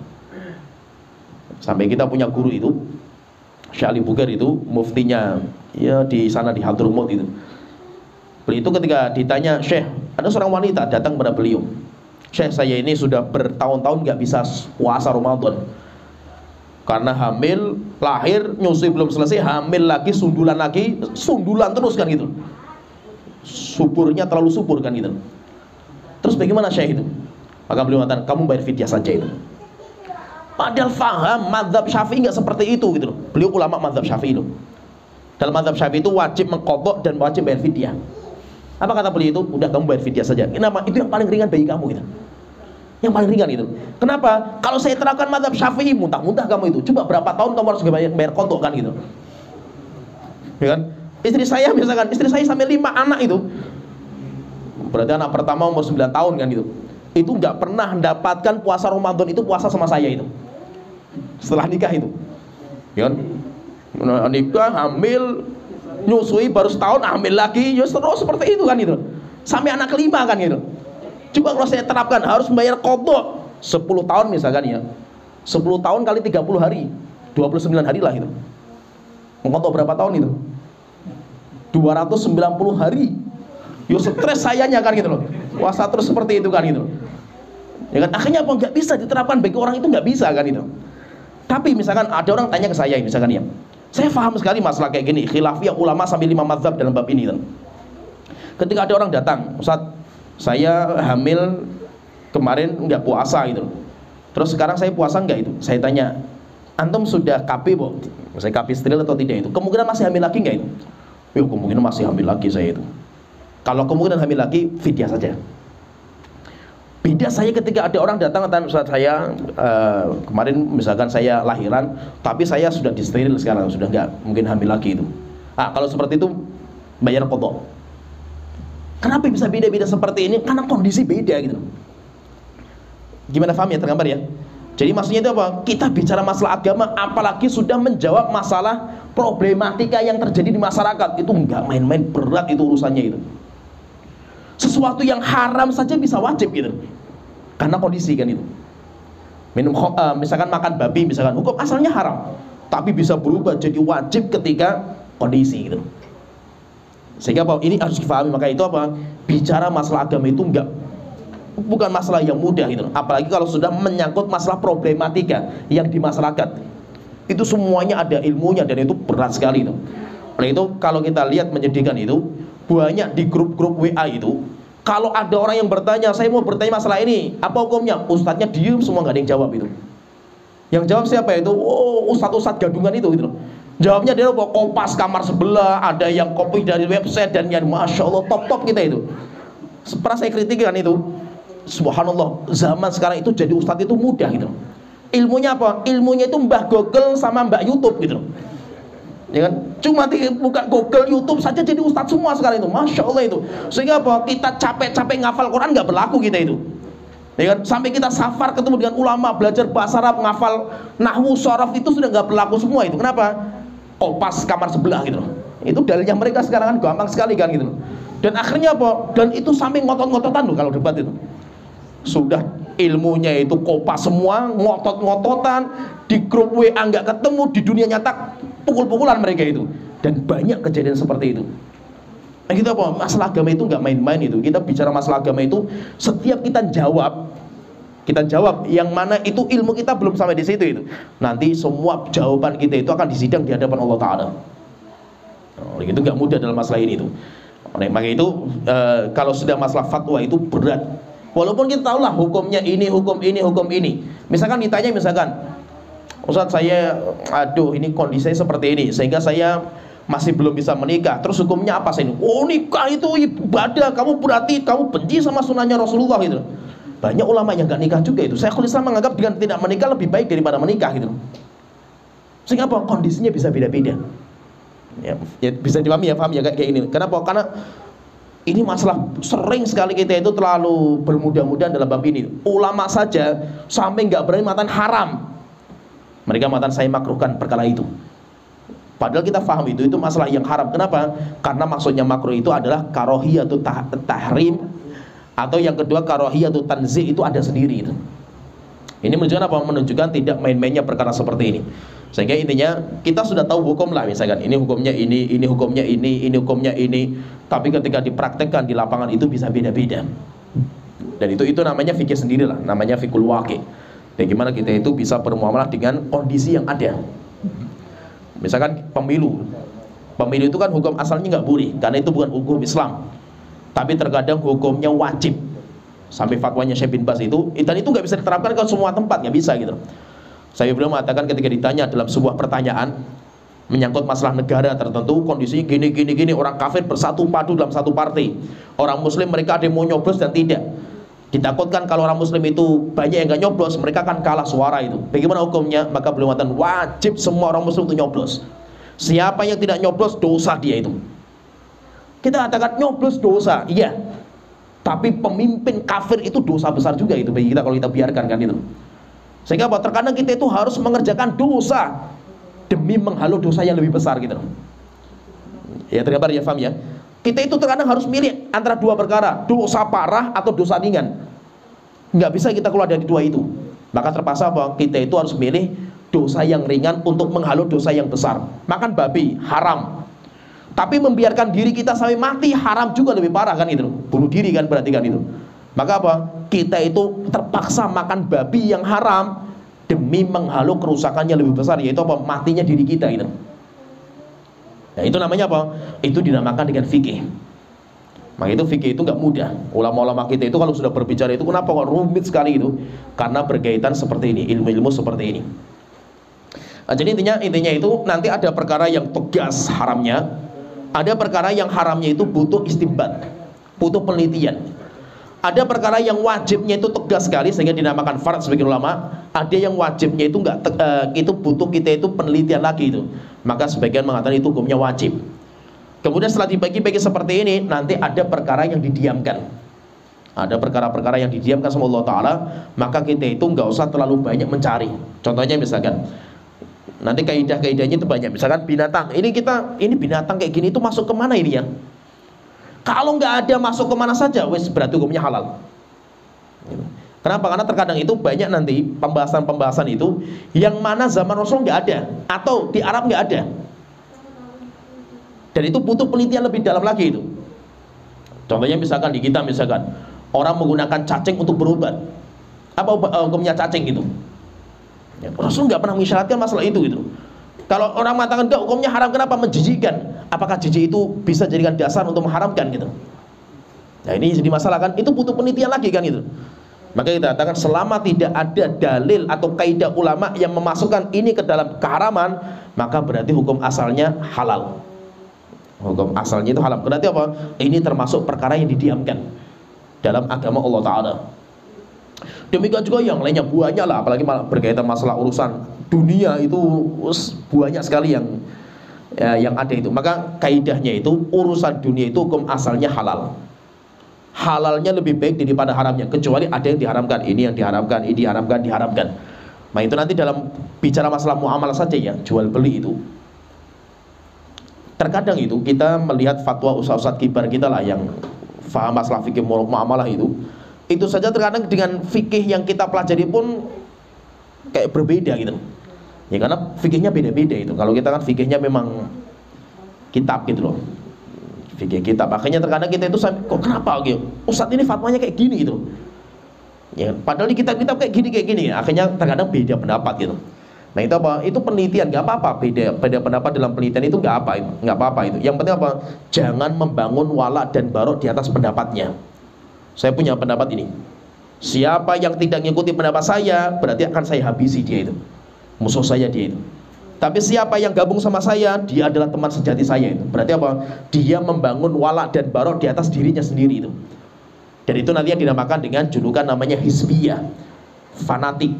Sampai kita punya guru itu, Syekh Ali Bugar itu, muftinya ya di sana di Hadramut itu. Beliau itu ketika ditanya, Syekh, ada seorang wanita datang kepada beliau. Syekh, saya ini sudah bertahun-tahun nggak bisa puasa Ramadan. Karena hamil, lahir, nyusui belum selesai, hamil lagi, sundulan terus kan gitu. Suburnya terlalu subur kan gitu. Terus bagaimana Syekh itu? Maka beliau mengatakan, kamu bayar fidyah saja itu. Padahal faham mazhab Syafi'i nggak seperti itu gitu loh. Beliau ulama mazhab Syafi'i loh. Dalam mazhab Syafi'i itu wajib mengqadha dan wajib bayar fidyah. Apa kata beliau itu? Udah kamu bayar fidyah saja. Kenapa? Itu yang paling ringan bagi kamu gitu. Yang paling ringan itu. Kenapa? Kalau saya terapkan mazhab Syafi'i, muntah-muntah kamu itu. Coba berapa tahun kamu harus bayar qadha kan gitu. Ya kan? Istri saya misalkan, istri saya sampai 5 anak itu. Berarti anak pertama umur 9 tahun kan gitu. Itu nggak pernah mendapatkan puasa Ramadan itu puasa sama saya itu. Setelah nikah itu. Ya kan? Nikah, hamil, nyusui baru setahun, hamil lagi, ya terus seperti itu kan gitu. Sampai anak kelima kan gitu. Coba kalau saya terapkan harus membayar qadha 10 tahun misalkan ya. 10 tahun kali 30 hari, 29 hari lah itu. Qadha berapa tahun itu? 290 hari. Yo stres sayanya kan gitu loh. Puasa terus seperti itu kan gitu. Ya kan akhirnya apa nggak bisa diterapkan bagi orang itu nggak bisa kan itu. Tapi misalkan ada orang tanya ke saya misalkan ya. Saya paham sekali masalah kayak gini, khilafiyah ulama sampai 5 mazhab dalam bab ini kan. Ketika ada orang datang, Ustaz, saya hamil kemarin nggak puasa gitu. Terus sekarang saya puasa nggak itu? Saya tanya, antum sudah KB bu? Saya KB steril atau tidak itu? Kemungkinan masih hamil lagi nggak itu? Yo kemungkinan masih hamil lagi saya itu. Kalau kemungkinan hamil lagi, fidyah saja. Beda saya ketika ada orang datang dan Ustaz saya kemarin misalkan saya lahiran, tapi saya sudah disteril sekarang, sudah nggak mungkin hamil lagi itu. Kalau seperti itu bayar qadha. Kenapa bisa beda-beda seperti ini? Karena kondisi beda gitu. Gimana paham ya, tergambar ya? Jadi maksudnya itu apa? Kita bicara masalah agama, apalagi sudah menjawab masalah problematika yang terjadi di masyarakat, itu nggak main-main, berat itu urusannya itu. Sesuatu yang haram saja bisa wajib gitu. Karena kondisi kan itu. Misalkan makan babi, misalkan hukum asalnya haram, tapi bisa berubah jadi wajib ketika kondisi gitu. Sehingga apa? Ini harus difahami. Maka itu apa? Bicara masalah agama itu bukan masalah yang mudah gitu. Apalagi kalau sudah menyangkut masalah problematika yang di masyarakat. Itu semuanya ada ilmunya dan itu berat sekali itu. Oleh itu kalau kita lihat menyedihkan itu, banyak di grup-grup WA itu, kalau ada orang yang bertanya, saya mau bertanya masalah ini, apa hukumnya? Ustadznya diem semua, nggak ada yang jawab itu. Yang jawab siapa itu? Oh, ustadz-ustadz gadungan itu gitu loh. Jawabnya dia bawa Kompas kamar sebelah, ada yang copy dari website, dan yang Masya Allah top-top kita itu. Pernah saya kritik kan itu. Subhanallah, zaman sekarang itu jadi ustadz itu mudah gitu. Ilmunya apa? Ilmunya itu Mbah Google sama Mbak YouTube gitu. Ya kan? Cuma buka Google, YouTube saja jadi ustadz semua sekarang itu. Masya Allah itu. Sehingga apa? Kita capek-capek ngafal Quran nggak berlaku kita itu. Ya kan? Sampai kita safar ketemu dengan ulama, belajar bahasa Arab, ngafal nahwu, sharaf itu sudah nggak berlaku semua itu. Kenapa? Kompas kamar sebelah gitu. Itu dalilnya mereka sekarang kan gampang sekali kan gitu. Dan akhirnya apa? Dan itu sampai ngotot-ngototan loh kalau debat itu. Sudah ilmunya itu Kompas semua, ngotot-ngototan, di grup WA nggak ketemu, di dunia nyata pukul-pukulan mereka itu. Dan banyak kejadian seperti itu. Nah, kita apa? Masalah agama itu nggak main-main itu. Kita bicara masalah agama itu, setiap kita jawab yang mana itu ilmu kita belum sampai di situ itu. Nanti semua jawaban kita itu akan disidang di hadapan Allah Ta'ala. Itu nggak mudah dalam masalah ini itu. Maka itu kalau sudah masalah fatwa itu berat. Walaupun kita tahu lah hukumnya ini, hukum ini, hukum ini. Misalkan ditanya, Ustaz saya, aduh ini kondisi saya seperti ini, sehingga saya masih belum bisa menikah. Terus hukumnya apa saya ini? Oh nikah itu ibadah, kamu berarti kamu benci sama sunnahnya Rasulullah gitu. Banyak ulama yang gak nikah juga itu. Syekhul Islam menganggap dengan tidak menikah lebih baik daripada menikah gitu. Sehingga apa? Kondisinya bisa beda-beda. Ya bisa dipahami ya, paham ya kayak ini. Kenapa? Karena ini masalah sering sekali kita itu terlalu bermudah-mudahan dalam bab ini. Ulama saja sampai nggak berani mengatakan haram. Mereka mengatakan saya makruhkan perkara itu. Padahal kita paham itu masalah yang haram. Kenapa? Karena maksudnya makruh itu adalah karohiyatu tahrim, atau yang kedua karohiyatu tanzih, itu ada sendiri itu. Ini menunjukkan apa? Menunjukkan tidak main-mainnya perkara seperti ini. Sehingga intinya kita sudah tahu hukum lah, misalkan ini hukumnya ini hukumnya ini hukumnya ini. Tapi ketika dipraktekkan di lapangan itu bisa beda-beda. Dan itu namanya fikih sendiri lah, namanya fikul waqi. Bagaimana kita itu bisa bermuamalah dengan kondisi yang ada. Misalkan pemilu itu kan hukum asalnya nggak boleh, karena itu bukan hukum Islam. Tapi terkadang hukumnya wajib. Sampai fatwanya Syekh bin Baz itu, dan itu nggak bisa diterapkan ke semua tempat, nggak bisa gitu. Saya belum mengatakan ketika ditanya dalam sebuah pertanyaan menyangkut masalah negara tertentu, kondisinya gini, orang kafir bersatu padu dalam satu partai, orang muslim mereka ada yang mau nyoblos dan tidak. Ditakutkan kalau orang muslim itu banyak yang nggak nyoblos, mereka akan kalah suara itu. Bagaimana hukumnya? Maka beliau mengatakan wajib semua orang muslim untuk nyoblos. Siapa yang tidak nyoblos, dosa dia itu. Kita katakan nyoblos dosa, iya. Tapi pemimpin kafir itu dosa besar juga itu bagi kita kalau kita biarkan kan itu. Sehingga apa? Terkadang kita itu harus mengerjakan dosa demi menghalau dosa yang lebih besar gitu. Ya tergambar ya, paham ya? Kita itu terkadang harus milih antara dua perkara, dosa parah atau dosa ringan. Nggak bisa kita keluar dari dua itu. Maka terpaksa apa? Kita itu harus milih dosa yang ringan untuk menghalau dosa yang besar. Makan babi haram, tapi membiarkan diri kita sampai mati haram juga, lebih parah kan itu. Bunuh diri kan berarti kan itu. Maka apa? Kita itu terpaksa makan babi yang haram demi menghalau kerusakannya lebih besar, yaitu apa? Matinya diri kita gitu. Nah itu namanya apa? Itu dinamakan dengan fikih. Maka itu fikih itu nggak mudah. Ulama-ulama kita itu kalau sudah berbicara itu kenapa kok rumit sekali itu? Karena berkaitan seperti ini, ilmu-ilmu seperti ini. Nah, jadi intinya itu nanti ada perkara yang tegas haramnya, ada perkara yang haramnya itu butuh istinbat, butuh penelitian. Ada perkara yang wajibnya itu tegas sekali sehingga dinamakan fard sebagian ulama. Ada yang wajibnya itu itu butuh kita itu penelitian lagi itu. Maka sebagian mengatakan itu hukumnya wajib. Kemudian setelah dibagi-bagi seperti ini, nanti ada perkara yang didiamkan. Ada perkara-perkara yang didiamkan sama Allah Ta'ala, maka kita itu nggak usah terlalu banyak mencari. Contohnya misalkan, nanti kaidah-kaidahnya itu banyak. Misalkan binatang, ini binatang kayak gini itu masuk kemana ini ya? Kalau nggak ada masuk kemana saja, wes berarti hukumnya halal. Kenapa? Karena terkadang itu banyak nanti pembahasan-pembahasan itu yang mana zaman Rasul nggak ada, atau di Arab nggak ada. Dan itu butuh penelitian lebih dalam lagi itu. Contohnya misalkan di kita, misalkan orang menggunakan cacing untuk berobat. Apa hukumnya cacing itu? Ya, Rasul nggak pernah mengisyaratkan masalah itu gitu. Kalau orang mengatakan enggak, hukumnya haram, kenapa? Menjijikkan. Apakah jijik itu bisa jadikan dasar untuk mengharamkan gitu? Nah ini jadi masalah kan, itu butuh penelitian lagi kan itu. Maka kita katakan selama tidak ada dalil atau kaidah ulama yang memasukkan ini ke dalam keharaman, maka berarti hukum asalnya halal. Hukum asalnya itu halal. Berarti apa? Ini termasuk perkara yang didiamkan dalam agama Allah Ta'ala. Demikian juga yang lainnya banyak lah, apalagi berkaitan masalah urusan dunia itu banyak sekali yang ada itu. Maka kaidahnya itu urusan dunia itu hukum asalnya halal. Halalnya lebih baik daripada haramnya, kecuali ada yang diharamkan, ini yang diharamkan, ini diharamkan. Nah itu nanti dalam bicara masalah muamalah saja ya, jual beli itu. Terkadang itu kita melihat fatwa ustaz-ustaz kibar kita lah yang faham masalah fikih muamalah itu saja terkadang dengan fikih yang kita pelajari pun kayak berbeda gitu. Ya karena fikihnya beda-beda itu. Kalau kita kan fikihnya memang kitab gitu loh, fikih kitab. Makanya terkadang kita itu kok kenapa gitu, ustaz ini fatwanya kayak gini gitu. Ya, padahal di kitab-kitab kayak gini. Akhirnya terkadang beda pendapat gitu. Nah itu apa? Itu penelitian, nggak apa-apa. Beda pendapat dalam penelitian itu nggak apa-apa itu. Yang penting apa? Jangan membangun wala dan barok di atas pendapatnya. Saya punya pendapat ini. Siapa yang tidak mengikuti pendapat saya, berarti akan saya habisi dia itu. Musuh saya dia itu. Tapi siapa yang gabung sama saya, dia adalah teman sejati saya itu. Berarti apa? Dia membangun wala dan barok di atas dirinya sendiri itu. Dan itu nanti yang dinamakan dengan julukan namanya hizbiyah, fanatik.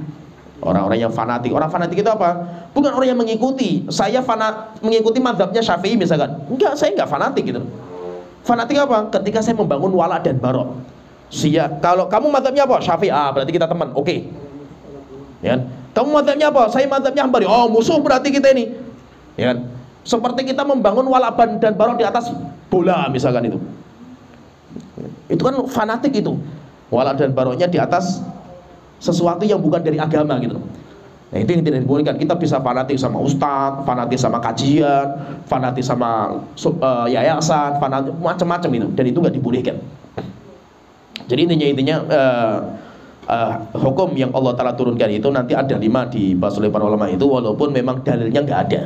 Orang-orang yang fanatik. Orang fanatik itu apa? Bukan orang yang mengikuti. Saya mengikuti mazhabnya Syafi'i misalkan. Enggak, saya enggak fanatik gitu. Fanatik apa? Ketika saya membangun wala dan barok. Kalau kamu mazhabnya apa? Syafi'i. Berarti kita teman. Oke. Ya kan? Kamu mazhabnya apa? Saya mazhabnya Hambali. Oh, musuh berarti kita ini. Ya kan? Seperti kita membangun wala dan barok di atas bola misalkan itu. Itu kan fanatik itu. Wala dan baroknya di atas sesuatu yang bukan dari agama gitu. Nah itu yang tidak dibolehkan. Kita bisa fanatik sama ustadz, fanatik sama kajian, fanatik sama yayasan, fanatik macam-macam itu. Dan itu nggak dibolehkan. Jadi intinya hukum yang Allah Ta'ala turunkan itu nanti ada 5 dibahas oleh para ulama itu, walaupun memang dalilnya nggak ada.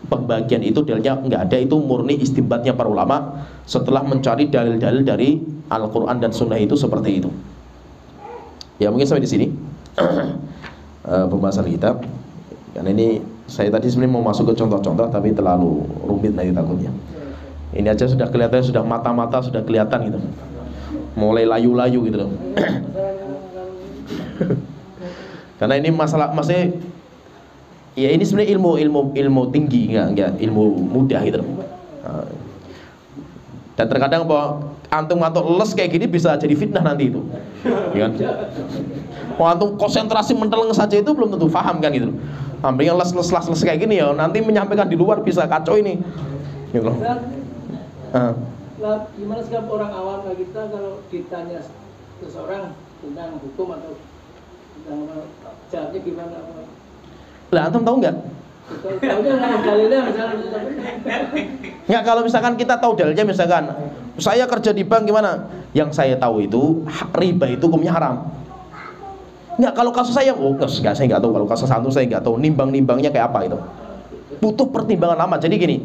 Pembagian itu dalilnya nggak ada, itu murni istimbatnya para ulama setelah mencari dalil-dalil dari Al-Quran dan Sunnah itu seperti itu. Ya mungkin sampai di sini pembahasan kita. Karena ini saya tadi sebenarnya mau masuk ke contoh-contoh tapi terlalu rumit nanti takutnya. Ini aja sudah kelihatan, sudah mata-mata sudah kelihatan gitu. Mulai layu-layu gitu loh. Karena ini maksudnya ya ini sebenarnya ilmu tinggi, enggak ilmu mudah gitu loh. Dan terkadang antum les kayak gini bisa jadi fitnah nanti itu, ya kan? Antum konsentrasi menteleng saja itu belum tentu paham kan gitu. Ambilnya les kayak gini ya, nanti menyampaikan di luar bisa kacau ini. Gitu loh. Gimana sikap orang awam kayak kita kalau ditanya seseorang tentang hukum atau tentang jawabnya gimana? Lah antum tahu nggak? Nggak, kalau misalkan kita tahu dalilnya, misalkan saya kerja di bank gimana? Yang saya tahu itu riba itu hukumnya haram. Nggak, kalau kasus saya, saya nggak tahu. Kalau kasus antum saya nggak tahu nimbangnya kayak apa itu. Butuh pertimbangan lama. Jadi gini,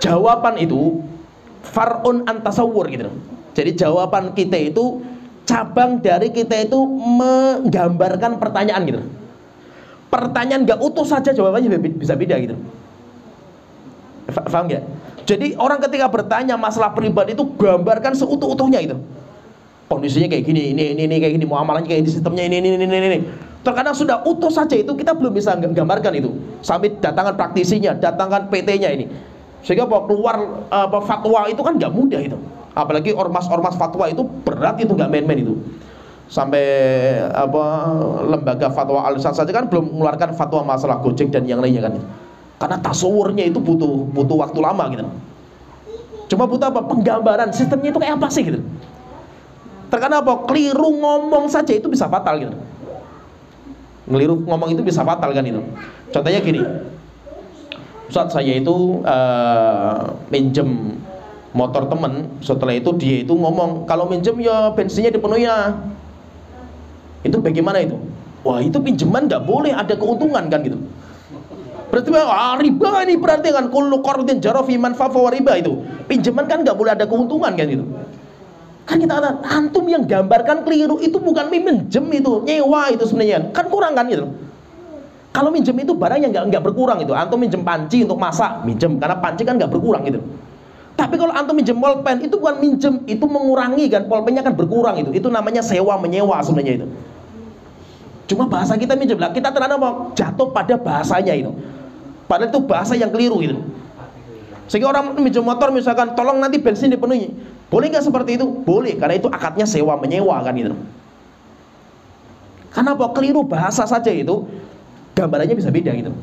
jawaban itu far'un an tasawwur gitu. Jadi jawaban kita itu cabang dari kita itu menggambarkan pertanyaan gitu. Pertanyaan nggak utuh saja jawabannya bisa beda gitu. Paham nggak? Jadi orang ketika bertanya masalah pribadi itu gambarkan seutuh-utuhnya itu. Kondisinya kayak gini, ini kayak gini, muamalahnya kayak gini, sistemnya ini. Terkadang sudah utuh saja itu kita belum bisa gambarkan itu. Sampai datangkan praktisinya, datangkan PT-nya ini. Sehingga keluar fatwa itu kan nggak mudah itu. Apalagi ormas fatwa itu berat, itu nggak main-main itu. Sampai lembaga fatwa al-Irsyad saja kan belum mengeluarkan fatwa masalah Gojek dan yang lainnya kan. Karena tasawurnya itu butuh waktu lama gitu. Cuma butuh apa? Penggambaran sistemnya itu kayak apa sih gitu. Terkadang keliru ngomong saja itu bisa fatal gitu. Ngeliru ngomong itu bisa fatal kan itu. Contohnya gini. Ustaz, saya itu minjem motor temen, setelah itu dia itu ngomong kalau minjem ya bensinnya dipenuhi ya. Itu bagaimana itu? Wah, itu pinjaman nggak boleh ada keuntungan kan gitu. Berarti riba ini, berarti kan kullu qardin jara fi manfa fa riba itu. Pinjaman kan nggak boleh ada keuntungan kan gitu. Kan kita kata, antum yang gambarkan keliru itu bukan minjem, itu nyewa, itu sebenarnya kan kurang kan gitu. Kalau minjem itu barang yang nggak berkurang itu. Antum minjem panci untuk masak, minjem, karena panci kan nggak berkurang gitu. Tapi kalau antum minjem pulpen itu bukan minjem, itu mengurangi kan, pulpennya kan berkurang itu. Itu namanya sewa menyewa sebenarnya itu. Cuma bahasa kita minjem lah, kita ternyata mau jatuh pada bahasanya itu. Padahal itu bahasa yang keliru gitu. Sehingga orang minjem motor misalkan, tolong nanti bensin dipenuhi. Boleh nggak seperti itu? Boleh, karena itu akadnya sewa menyewa kan gitu. Karena apa? Keliru bahasa saja itu, gambarannya bisa beda gitu.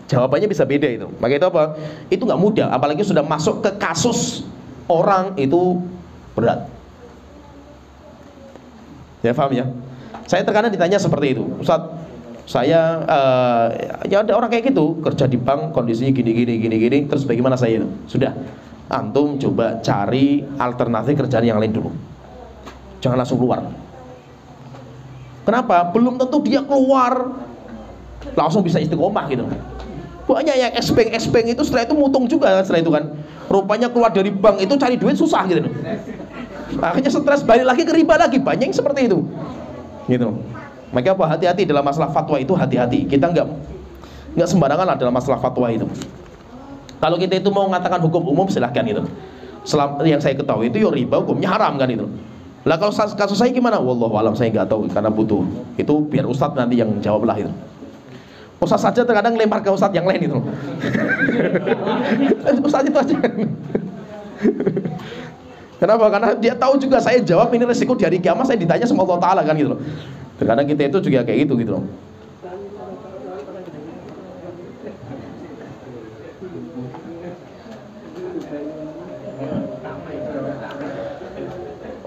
Jawabannya bisa beda itu. Maka itu apa? Itu nggak mudah, apalagi sudah masuk ke kasus orang itu berat. Ya paham ya? Saya terkadang ditanya seperti itu, Ustaz, saya ya ada orang kayak gitu, kerja di bank, kondisinya gini, terus bagaimana saya itu? Sudah, antum coba cari alternatif kerjaan yang lain dulu. Jangan langsung keluar. Kenapa? Belum tentu dia keluar langsung bisa istiqomah gitu. Banyak yang expeng itu setelah itu mutung juga setelah itu kan. Rupanya keluar dari bank itu cari duit susah gitu. Akhirnya stres, balik lagi ke riba lagi. Banyak yang seperti itu. Gitu. Maka apa? Hati-hati dalam masalah fatwa itu, hati-hati. Kita nggak sembarangan lah dalam masalah fatwa itu. Kalau kita itu mau mengatakan hukum umum silahkan itu. Yang saya ketahui itu ya riba hukumnya haram kan itu. Lah kalau kasus saya gimana? Wallahu alam, saya nggak tahu karena butuh. Itu biar Ustadz nanti yang jawab lah itu. Ustadz saja terkadang lempar ke Ustadz yang lain itu. Ustadz itu aja. Kenapa? Karena dia tahu juga saya jawab ini resiko di hari kiamat, saya ditanya sama Allah Ta'ala kan gitu loh. Terkadang kita itu juga kayak gitu loh.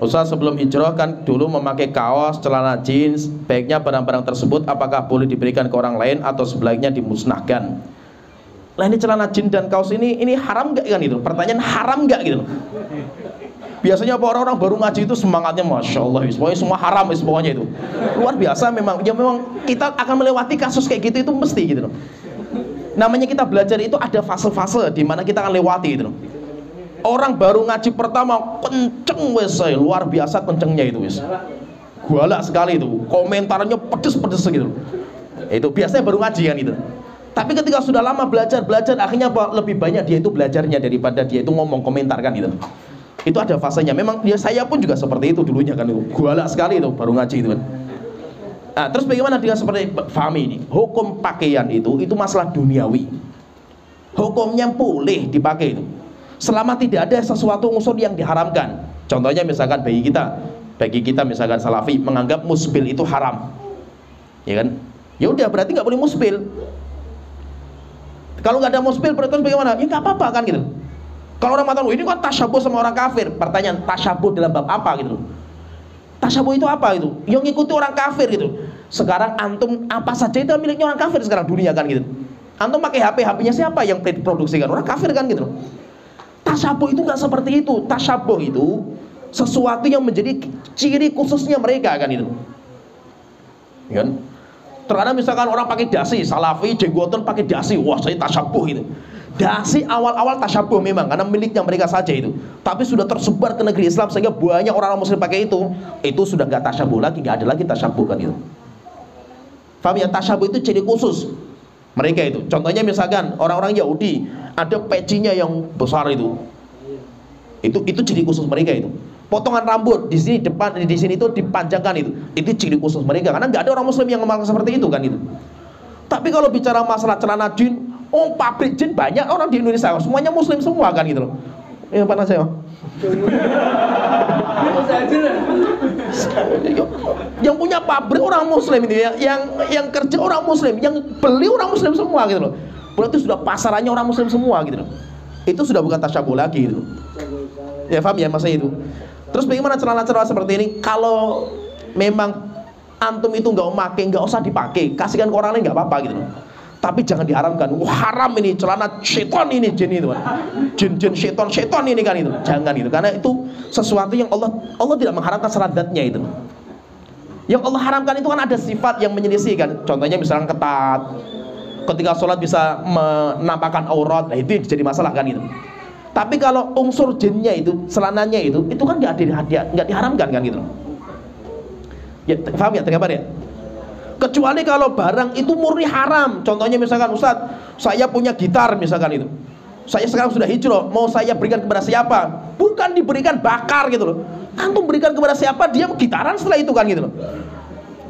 Ustaz, sebelum hijrah kan dulu memakai kaos, celana jeans, baiknya barang-barang tersebut apakah boleh diberikan ke orang lain atau sebaliknya dimusnahkan? Lah ini celana jeans dan kaos ini haram nggak kan itu? Pertanyaan haram nggak gitu? Biasanya orang-orang baru ngaji itu semangatnya Masya Allah, pokoknya semua haram pokoknya itu. Luar biasa memang, ya memang kita akan melewati kasus kayak gitu itu mesti gitu loh. Namanya kita belajar itu ada fase-fase di mana kita akan lewati gitu loh. Orang baru ngaji pertama kenceng wes, luar biasa kencengnya itu wes. Galak sekali itu, komentarnya pedes-pedes gitu. Itu biasanya baru ngaji kan itu. Tapi ketika sudah lama belajar akhirnya lebih banyak dia itu belajarnya daripada dia itu ngomong komentar kan itu. Itu ada fasenya. Memang ya saya pun juga seperti itu dulunya kan itu. Galak sekali itu baru ngaji itu kan. Nah, terus bagaimana dengan seperti Fahmi ini? Hukum pakaian itu masalah duniawi. Hukumnya boleh dipakai itu. Selama tidak ada sesuatu unsur yang diharamkan. Contohnya misalkan bagi kita misalkan salafi menganggap musbil itu haram, ya kan? Ya udah berarti nggak boleh musbil. Kalau nggak ada musbil terus bagaimana? Ya nggak apa-apa kan gitu. Kalau orang mengatakan ini kan tasyabuh sama orang kafir, pertanyaan tasyabuh dalam bab apa gitu? Tasyabuh itu apa itu? Yang ngikuti orang kafir gitu. Sekarang antum apa saja itu miliknya orang kafir sekarang dunia kan gitu. Antum pakai HP-nya siapa yang produksikan? Orang kafir kan gitu. Tasyabuh itu nggak seperti itu. Tasyabuh itu sesuatu yang menjadi ciri khususnya mereka kan itu. Kan? Terkadang misalkan orang pakai dasi, salafi, jenggotan pakai dasi, wah saya tasyabuh itu. Dasi awal-awal tasyabuh memang karena miliknya mereka saja itu. Tapi sudah tersebar ke negeri Islam sehingga banyak orang muslim pakai itu sudah nggak tasyabuh lagi, nggak ada lagi tasyabuh kan itu. Faham ya? Tasyabuh itu ciri khusus mereka itu. Contohnya misalkan orang-orang Yahudi ada pecinya yang besar itu ciri khusus mereka itu. Potongan rambut di sini depan, di sini itu dipanjangkan itu ciri khusus mereka karena nggak ada orang muslim yang melakukan seperti itu kan itu. Tapi kalau bicara masalah celana jin, pabrik jin banyak orang di Indonesia, semuanya muslim semua kan gitu loh. Yang mana saya? Yang punya pabrik orang muslim itu ya, yang kerja orang muslim, yang beli orang muslim semua gitu loh. Berarti sudah pasarannya orang muslim semua gitu loh. Itu sudah bukan tasyabuh lagi gitu. Ya paham ya masa itu. Terus bagaimana celana-celana seperti ini? Kalau memang antum itu nggak usah dipakai, kasihkan ke orang lain nggak apa-apa gitu loh. Tapi jangan diharamkan. Haram ini celana syaitan ini, jin itu kan. Jin syaitan ini kan itu. Jangan itu, karena itu sesuatu yang Allah tidak mengharamkan seradatnya itu. Yang Allah haramkan itu kan ada sifat yang menyelisihkan. Contohnya misalnya ketat. Ketika sholat bisa menampakkan aurat, nah itu jadi masalah kan itu. Tapi kalau unsur jinnya itu, celananya itu kan nggak diharamkan kan gitu. Ya, paham ya, tergambar ya? Kecuali kalau barang itu murni haram. Contohnya misalkan, Ustadz, saya punya gitar misalkan itu. Saya sekarang sudah hijrah, mau saya berikan kepada siapa? Bukan diberikan, bakar gitu loh. Antum berikan kepada siapa, dia gitaran setelah itu kan gitu loh.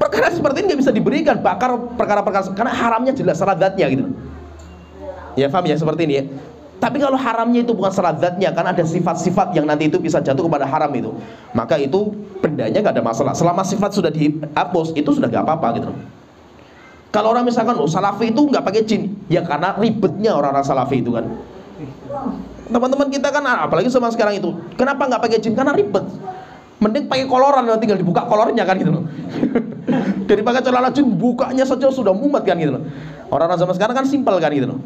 Perkara seperti ini nggak bisa diberikan, bakar perkara-perkara karena haramnya jelas syaratnya gitu. Ya paham ya seperti ini ya. Tapi kalau haramnya itu bukan syarat zatnya, kan ada sifat-sifat yang nanti itu bisa jatuh kepada haram itu, maka itu bendanya nggak ada masalah. Selama sifat sudah dihapus, itu sudah nggak apa-apa gitu. Kalau orang misalkan, salafi itu nggak pakai jin, ya karena ribetnya orang-orang salafi itu kan. Teman-teman kita kan, apalagi sama sekarang itu, kenapa nggak pakai jin? Karena ribet. Mending pakai koloran, tinggal dibuka kolornya kan gitu. Daripada celana jin, bukanya saja sudah mumet kan gitu. Orang-orang zaman sekarang kan simpel kan gitu.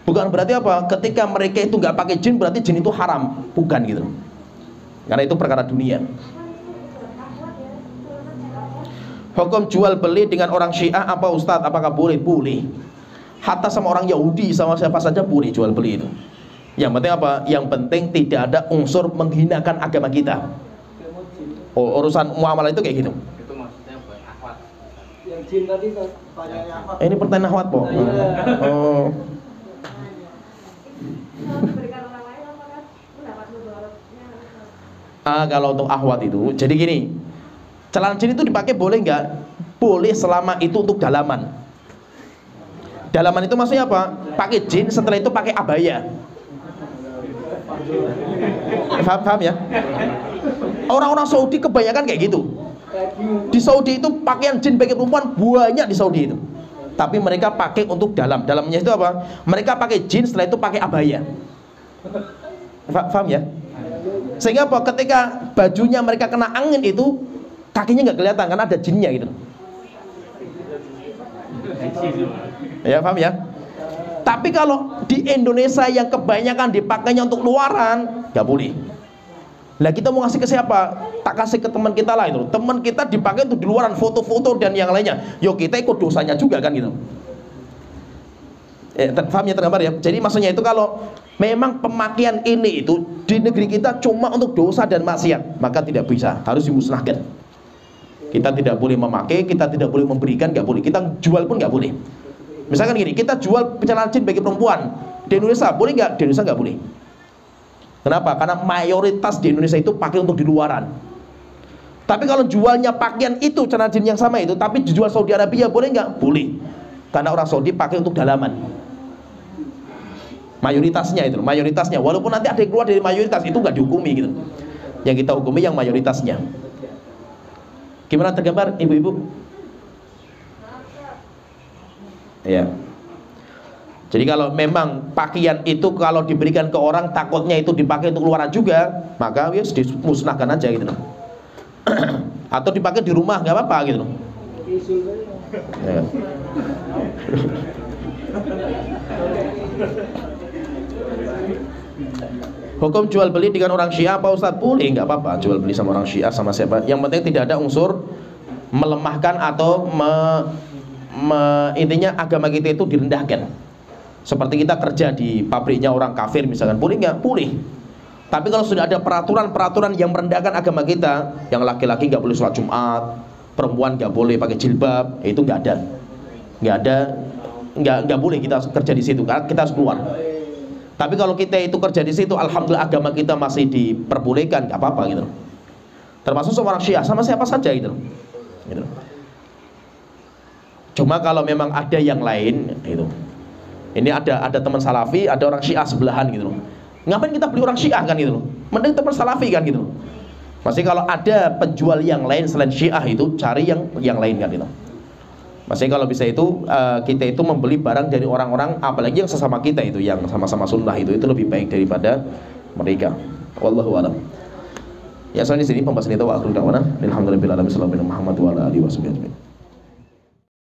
Bukan berarti apa? Ketika mereka itu nggak pakai jin berarti jin itu haram, bukan gitu. Karena itu perkara dunia. Hukum jual beli dengan orang Syiah apa Ustadz? Apakah boleh? Boleh. Hatta sama orang Yahudi sama siapa saja boleh jual beli itu. Yang penting apa? Yang penting tidak ada unsur menghinakan agama kita. Oh, urusan muamalah itu kayak gitu. Itu maksudnya buat akhwat. Yang jin tadi pertanyaannya akhwat. Ini pertanyaan akhwat, Po. Oh. Kalau untuk akhwat itu, jadi gini, celana jin itu dipakai boleh nggak? Boleh selama itu untuk dalaman. Dalaman itu maksudnya apa? Pakai jin, setelah itu pakai abaya. Paham ya? Orang-orang Saudi kebanyakan kayak gitu. Di Saudi itu pakaian jin bagi perempuan banyak di Saudi itu. Tapi mereka pakai untuk dalam. Dalamnya itu apa? Mereka pakai jin, setelah itu pakai abaya. Paham ya? Sehingga apa? Ketika bajunya mereka kena angin itu, kakinya nggak kelihatan karena ada jinnya gitu. Ya paham ya? Tapi kalau di Indonesia yang kebanyakan dipakainya untuk luaran, nggak boleh. Lah kita mau ngasih ke siapa? Tak kasih ke teman kita lah itu. Teman kita dipakai untuk di luaran, foto-foto dan yang lainnya. Yo kita ikut dosanya juga kan gitu. Paham ya, tergambar ya? Jadi maksudnya itu kalau memang pemakaian ini itu di negeri kita cuma untuk dosa dan maksiat, maka tidak bisa, harus dimusnahkan. Kita tidak boleh memakai, kita tidak boleh memberikan, nggak boleh. Kita jual pun nggak boleh. Misalkan gini, kita jual celana jin bagi perempuan di Indonesia, boleh nggak? Di Indonesia nggak boleh. Kenapa? Karena mayoritas di Indonesia itu pakai untuk di luaran. Tapi kalau jualnya pakaian itu celana jin yang sama itu, tapi dijual Saudi Arabia, boleh nggak? Boleh. Karena orang Saudi pakai untuk dalaman. Mayoritasnya itu, mayoritasnya. Walaupun nanti ada yang keluar dari mayoritas, itu nggak dihukumi gitu. Yang kita hukumi yang mayoritasnya. Gimana tergambar, ibu-ibu? Ya. Jadi kalau memang pakaian itu kalau diberikan ke orang takutnya itu dipakai untuk luaran juga, maka wis dimusnahkan aja gitu. Atau dipakai di rumah nggak apa-apa gitu. Ya. Hukum jual beli dengan orang Syiah apa Ustaz? Boleh, nggak apa-apa jual beli sama orang Syiah sama siapa. Yang penting tidak ada unsur melemahkan atau intinya agama kita itu direndahkan. Seperti kita kerja di pabriknya orang kafir misalkan, boleh nggak? Boleh. Tapi kalau sudah ada peraturan-peraturan yang merendahkan agama kita, yang laki-laki nggak boleh sholat Jumat, perempuan nggak boleh pakai jilbab, itu nggak ada, nggak boleh kita kerja di situ, karena kita harus keluar. Tapi kalau kita itu kerja di situ, alhamdulillah agama kita masih diperbolehkan, nggak apa-apa gitu. Termasuk seorang Syiah sama siapa saja gitu. Cuma kalau memang ada yang lain gitu. Ini ada teman Salafi, ada orang Syiah sebelahan gitu loh. Ngapain kita beli orang Syiah kan gitu loh? Mending teman Salafi kan gitu loh. Masih kalau ada penjual yang lain selain Syiah itu cari yang lain kan gitu. Masih kalau bisa itu kita itu membeli barang dari orang-orang apalagi yang sesama kita itu yang sama-sama sunnah itu lebih baik daripada mereka. Wallahu a'lam. Ya, soalnya di sini pembahasan itu wa akhiru da'wana alhamdulillahirabbil alamin sallallahu alaihi wa sallam Muhammad wa ala alihi wasallam.